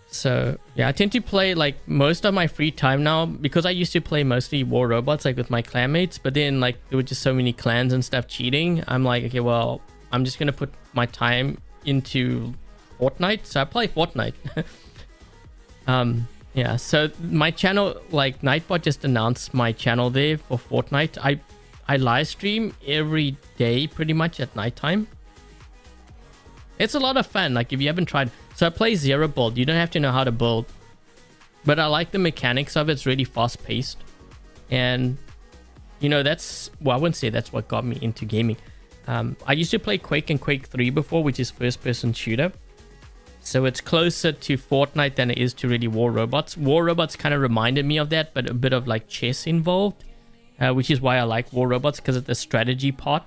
So yeah, I tend to play like most of my free time now, because I used to play mostly War Robots like with my clanmates, but then like there were just so many clans and stuff cheating. I'm like, okay, well, I'm just gonna put my time into Fortnite. So I play Fortnite. Yeah, so my channel, like Nightbot just announced my channel there for Fortnite. I live stream every day pretty much at nighttime. It's a lot of fun, like if you haven't tried. So I play zero build. You don't have to know how to build, but I like the mechanics of it. It's really fast paced, and you know, that's, well, I wouldn't say that's what got me into gaming. I used to play Quake and Quake 3 before, which is first person shooter. So it's closer to Fortnite than it is to really War Robots. War Robots kind of reminded me of that, but a bit of like chess involved, which is why I like War Robots, because of the strategy part.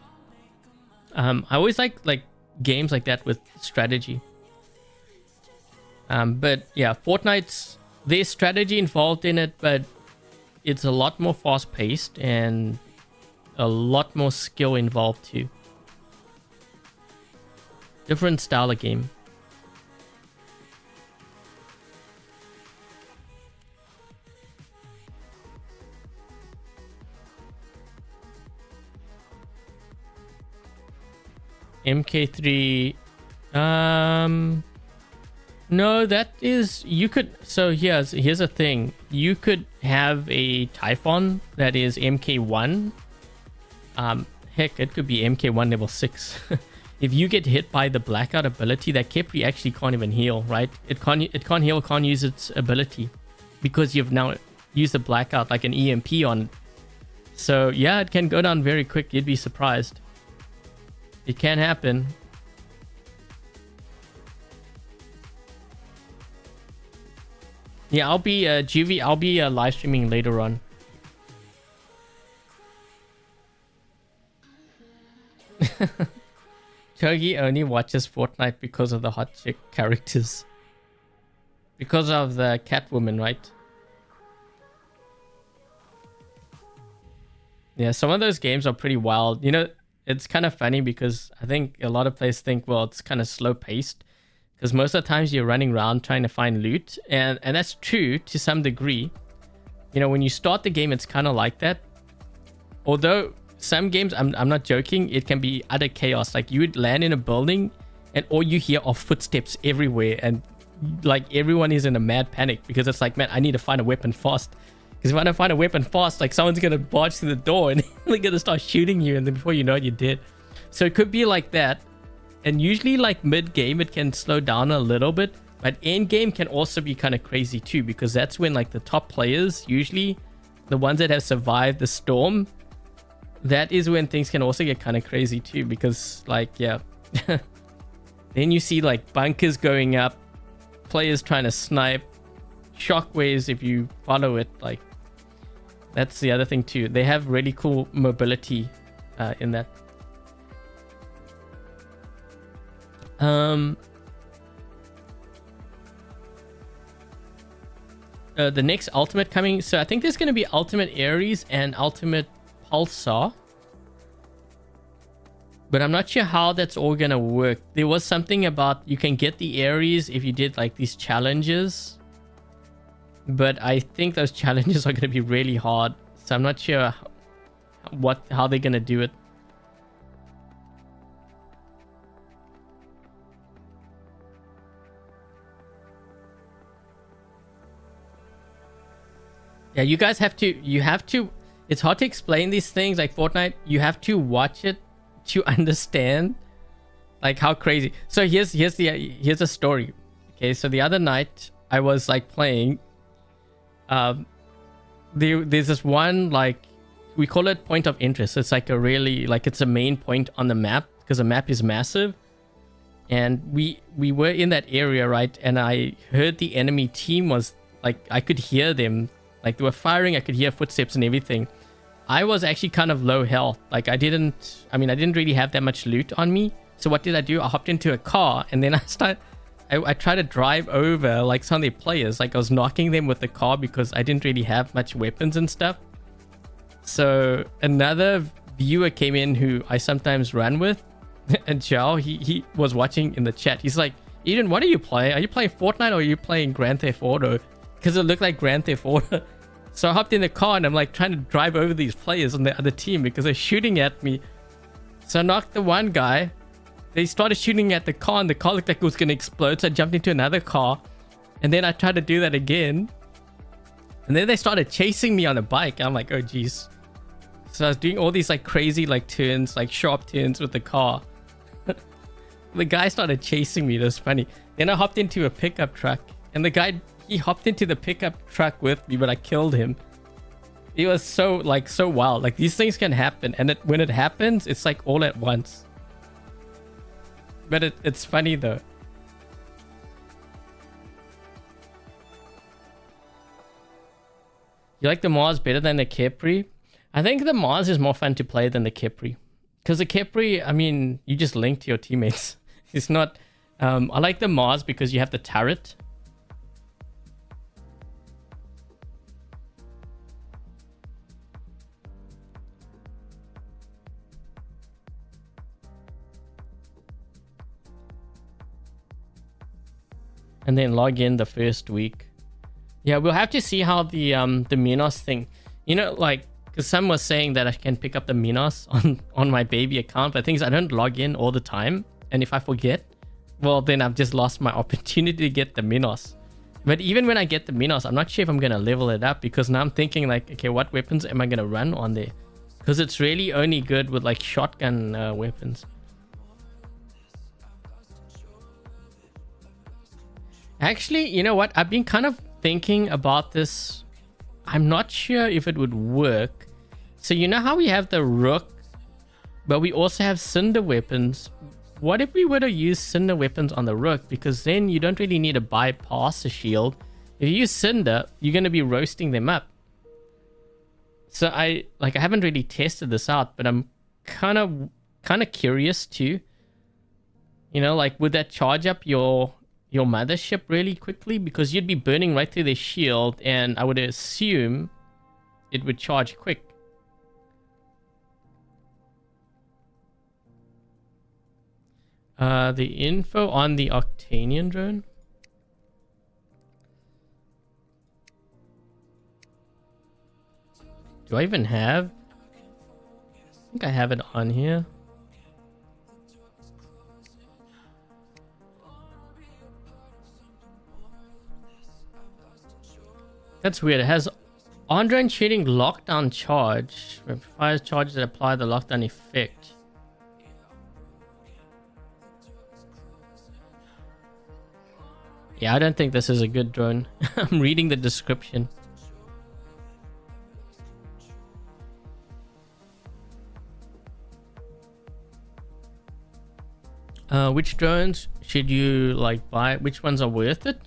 I always like games like that with strategy. But yeah, Fortnite's, there's strategy involved in it, but it's a lot more fast paced and a lot more skill involved too. Different style of game. MK3, no, that is, you could, so here's a thing. You could have a Typhon that is MK1. Heck, it could be MK1 level 6. If you get hit by the blackout ability, that Kepri actually can't even heal, right? It can't heal, can't use its ability, because you've now used a blackout like an EMP on it. So yeah, it can go down very quick. You'd be surprised. It can happen. Yeah, I'll be Juvie. I'll be live streaming later on. Chogi only watches Fortnite because of the hot chick characters. Because of the Catwoman, right? Yeah, some of those games are pretty wild. You know, it's kind of funny because I think a lot of players think, well, it's kind of slow paced, because most of the times you're running around trying to find loot, and that's true to some degree. You know, when you start the game, it's kind of like that. Although some games, I'm not joking, it can be utter chaos. Like you would land in a building and all you hear are footsteps everywhere, and like everyone is in a mad panic because it's like, man, I need to find a weapon fast. Because if I don't find a weapon fast, like someone's going to barge through the door and they're going to start shooting you, and then before you know it, you're dead. So it could be like that. And usually like mid-game, it can slow down a little bit. But end-game can also be kind of crazy too, because that's when like the top players, usually the ones that have survived the storm, that is when things can also get kind of crazy too, because like, yeah, then you see like bunkers going up, players trying to snipe, shockwaves if you follow it. Like, that's the other thing too. They have really cool mobility in that. The next ultimate coming, so I think there's going to be Ultimate Ares and Ultimate Pulsar, but I'm not sure how that's all going to work. There was something about you can get the Ares if you did like these challenges, but I think those challenges are going to be really hard, so I'm not sure how they're going to do it. Yeah, you guys have to, it's hard to explain these things like Fortnite. You have to watch it to understand like how crazy. So here's a story. Okay, so the other night I was like playing, there's this one, like, we call it point of interest. It's like a really, like, it's a main point on the map because the map is massive. And we were in that area, right? And I heard the enemy team was like, I could hear them. Like, they were firing, I could hear footsteps and everything. I was actually kind of low health. Like, I didn't really have that much loot on me. So what did I do? I hopped into a car and then I tried to drive over like some of the players. Like, I was knocking them with the car because I didn't really have much weapons and stuff. So another viewer came in who I sometimes run with, and Chong, he was watching in the chat. He's like, Adrian, what are you playing? Are you playing Fortnite or are you playing Grand Theft Auto? Because it looked like Grand Theft Auto. So I hopped in the car and I'm like trying to drive over these players on the other team because they're shooting at me. So I knocked the one guy. They started shooting at the car and the car looked like it was going to explode. So I jumped into another car and then I tried to do that again. And then they started chasing me on a bike. I'm like, oh geez. So I was doing all these like crazy like turns, like sharp turns with the car. The guy started chasing me. It was funny. Then I hopped into a pickup truck and the guy, he hopped into the pickup truck with me, but I killed him. It was so wild. Like, these things can happen, and when it happens, it's like all at once. But it's funny though. You like the Mars better than the Capri? I think the Mars is more fun to play than the Capri, because the Capri, I mean, you just link to your teammates. It's not. I like the Mars because you have the turret. And then log in the first week. Yeah, we'll have to see how the Minos thing, you know, like, because some was saying that I can pick up the Minos on my baby account, but the thing is I don't log in all the time, and if I forget, well, then I've just lost my opportunity to get the Minos. But even when I get the Minos, I'm not sure if I'm gonna level it up, because now I'm thinking like, okay, what weapons am I gonna run on there? Because it's really only good with like shotgun weapons. Actually, you know what? I've been kind of thinking about this. I'm not sure if it would work. So you know how we have the Rook, but we also have Cinder weapons. What if we were to use Cinder weapons on the Rook? Because then you don't really need to bypass a shield. If you use Cinder, you're going to be roasting them up. So I haven't really tested this out, but I'm kind of curious too. You know, like, would that charge up your mothership really quickly? Because you'd be burning right through their shield, and I would assume it would charge quick. The info on the Octanian drone. Do I even have? I think I have it on here. That's weird. It has on-drone shooting lockdown charge. Fires charges that apply the lockdown effect. Yeah, I don't think this is a good drone. I'm reading the description. Which drones should you like buy? Which ones are worth it?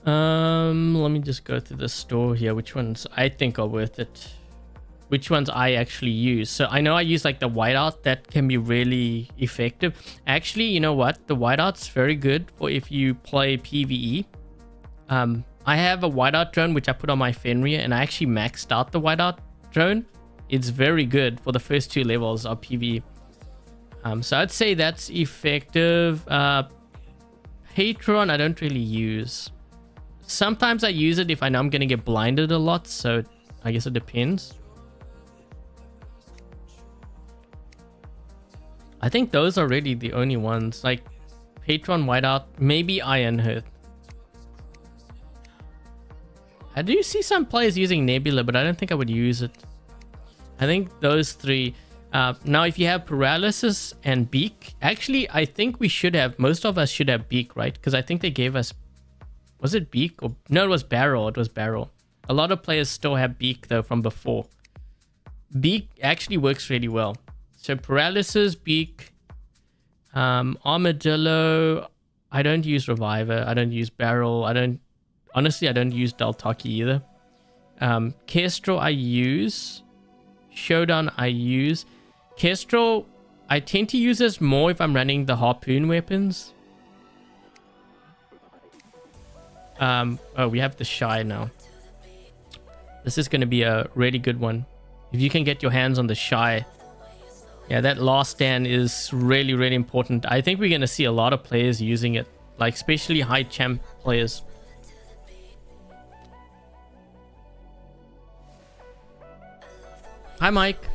Let me just go through the store here. Which ones I think are worth it? Which ones I actually use. So I know I use like the whiteout. That can be really effective. Actually, you know what? The whiteout's very good for if you play PvE. I have a whiteout drone which I put on my Fenrir, and I actually maxed out the whiteout drone. It's very good for the first 2 levels of PvE. So I'd say that's effective. Patron I don't really use. Sometimes I use it if I know I'm gonna get blinded a lot, so I guess it depends. I think those are really the only ones. Like Patron, whiteout, maybe Iron Hearth. I do see some players using Nebula, but I don't think I would use it. I think those 3. Now, if you have Paralysis and Beak, actually, I think we should have, most of us should have Beak, right? Because I think they gave us, was it Beak? Or no, it was Barrel. It was Barrel. A lot of players still have Beak, though, from before. Beak actually works really well. So, Paralysis, Beak, Armadillo. I don't use Reviver. I don't use Barrel. Honestly, I don't use Daltaki either. Kestrel I use. Showdown I use. Kestrel, I tend to use this more if I'm running the harpoon weapons. Oh, we have the Shy now. This is going to be a really good one. If you can get your hands on the Shy. Yeah, that last stand is really, really important. I think we're going to see a lot of players using it. Like, especially high champ players. Hi, Mike.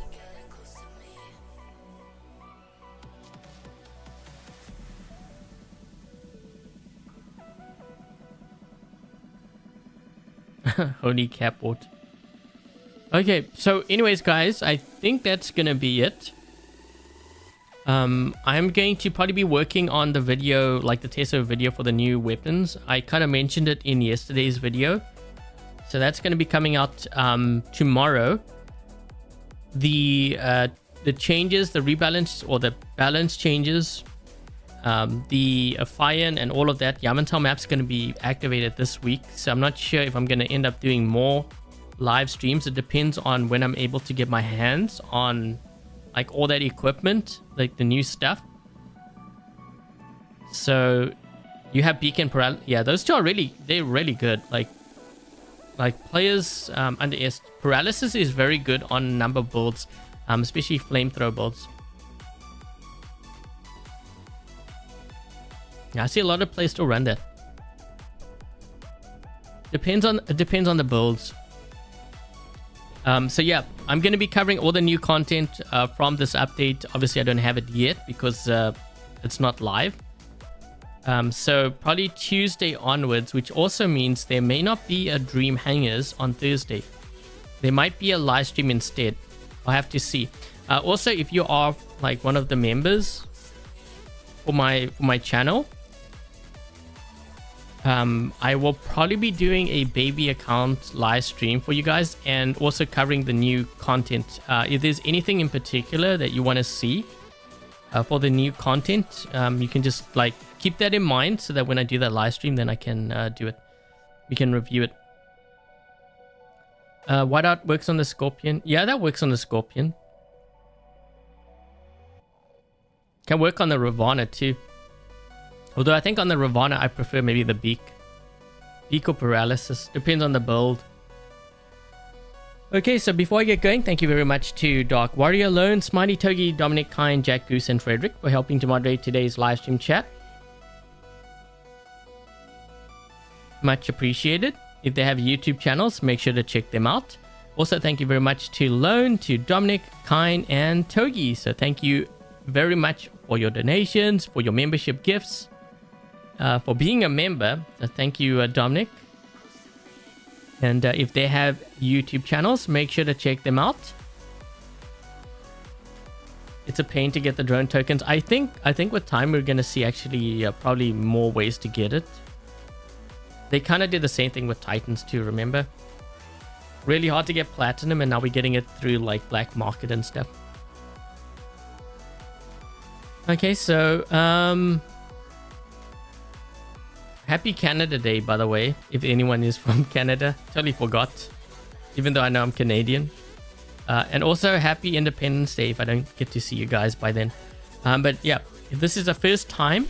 Holy caport. Okay, so anyways, guys, I think that's gonna be it. I'm going to probably be working on the video, like the Teso video for the new weapons. I kind of mentioned it in yesterday's video. So that's going to be coming out tomorrow. The changes, the rebalance or the balance changes, the Afian and all of that, Yamantau map's going to be activated this week. So I'm not sure if I'm going to end up doing more live streams. It depends on when I'm able to get my hands on like all that equipment, like the new stuff. So you have Beacon Paralysis. Yeah, those two are they're really good. Like players Paralysis is very good on number builds, especially flamethrower builds. Yeah, I see a lot of players still run that. It depends on the builds. So yeah, I'm going to be covering all the new content from this update. Obviously, I don't have it yet because it's not live. So probably Tuesday onwards, which also means there may not be a Dream Hangers on Thursday. There might be a live stream instead. I'll have to see. Also, if you are like one of the members for my channel, I will probably be doing a baby account live stream for you guys and also covering the new content. If there's anything in particular that you want to see for the new content, you can just like keep that in mind so that when I do that live stream, then I can do it. We can review it. Whiteout works on the Scorpion. Yeah, that works on the Scorpion. Can work on the Ravana too. Although I think on the Ravana, I prefer maybe the Beak. Beak or Paralysis. Depends on the build. Okay, so before I get going, thank you very much to Dark Warrior, Lone, Smiley, Togi, Dominic, Kine, Jack, Goose, and Frederick for helping to moderate today's live stream chat. Much appreciated. If they have YouTube channels, make sure to check them out. Also, thank you very much to Lone, to Dominic, Kine, and Togi. So thank you very much for your donations, for your membership gifts, for being a member. Thank you, Dominic. And if they have YouTube channels, make sure to check them out. It's a pain to get the drone tokens. I think with time we're going to see actually probably more ways to get it. They kind of did the same thing with Titans too, remember? Really hard to get platinum, and now we're getting it through like black market and stuff. Okay, so happy Canada Day, by the way, if anyone is from Canada. Totally forgot, even though I know I'm Canadian. And also happy Independence Day if I don't get to see you guys by then. But yeah, if this is the first time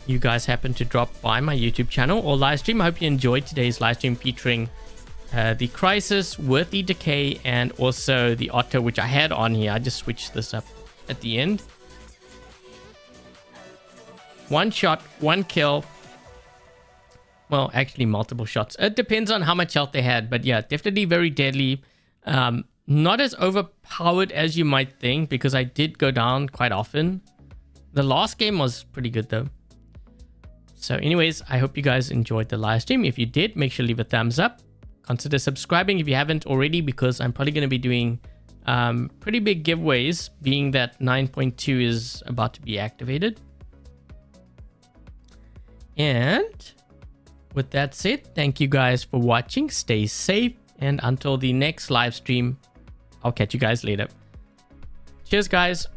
you guys happen to drop by my YouTube channel or live stream, I hope you enjoyed today's live stream featuring the Crisis with the Decay and also the Otto, which I had on here. I just switched this up at the end. One shot, one kill. Well, actually multiple shots. It depends on how much health they had, but yeah, definitely very deadly. Not as overpowered as you might think, because I did go down quite often. The last game was pretty good though. So anyways, I hope you guys enjoyed the live stream. If you did, make sure to leave a thumbs up. Consider subscribing if you haven't already, because I'm probably going to be doing pretty big giveaways, being that 9.2 is about to be activated. And with that said, thank you guys for watching. Stay safe. And until the next live stream, I'll catch you guys later. Cheers, guys.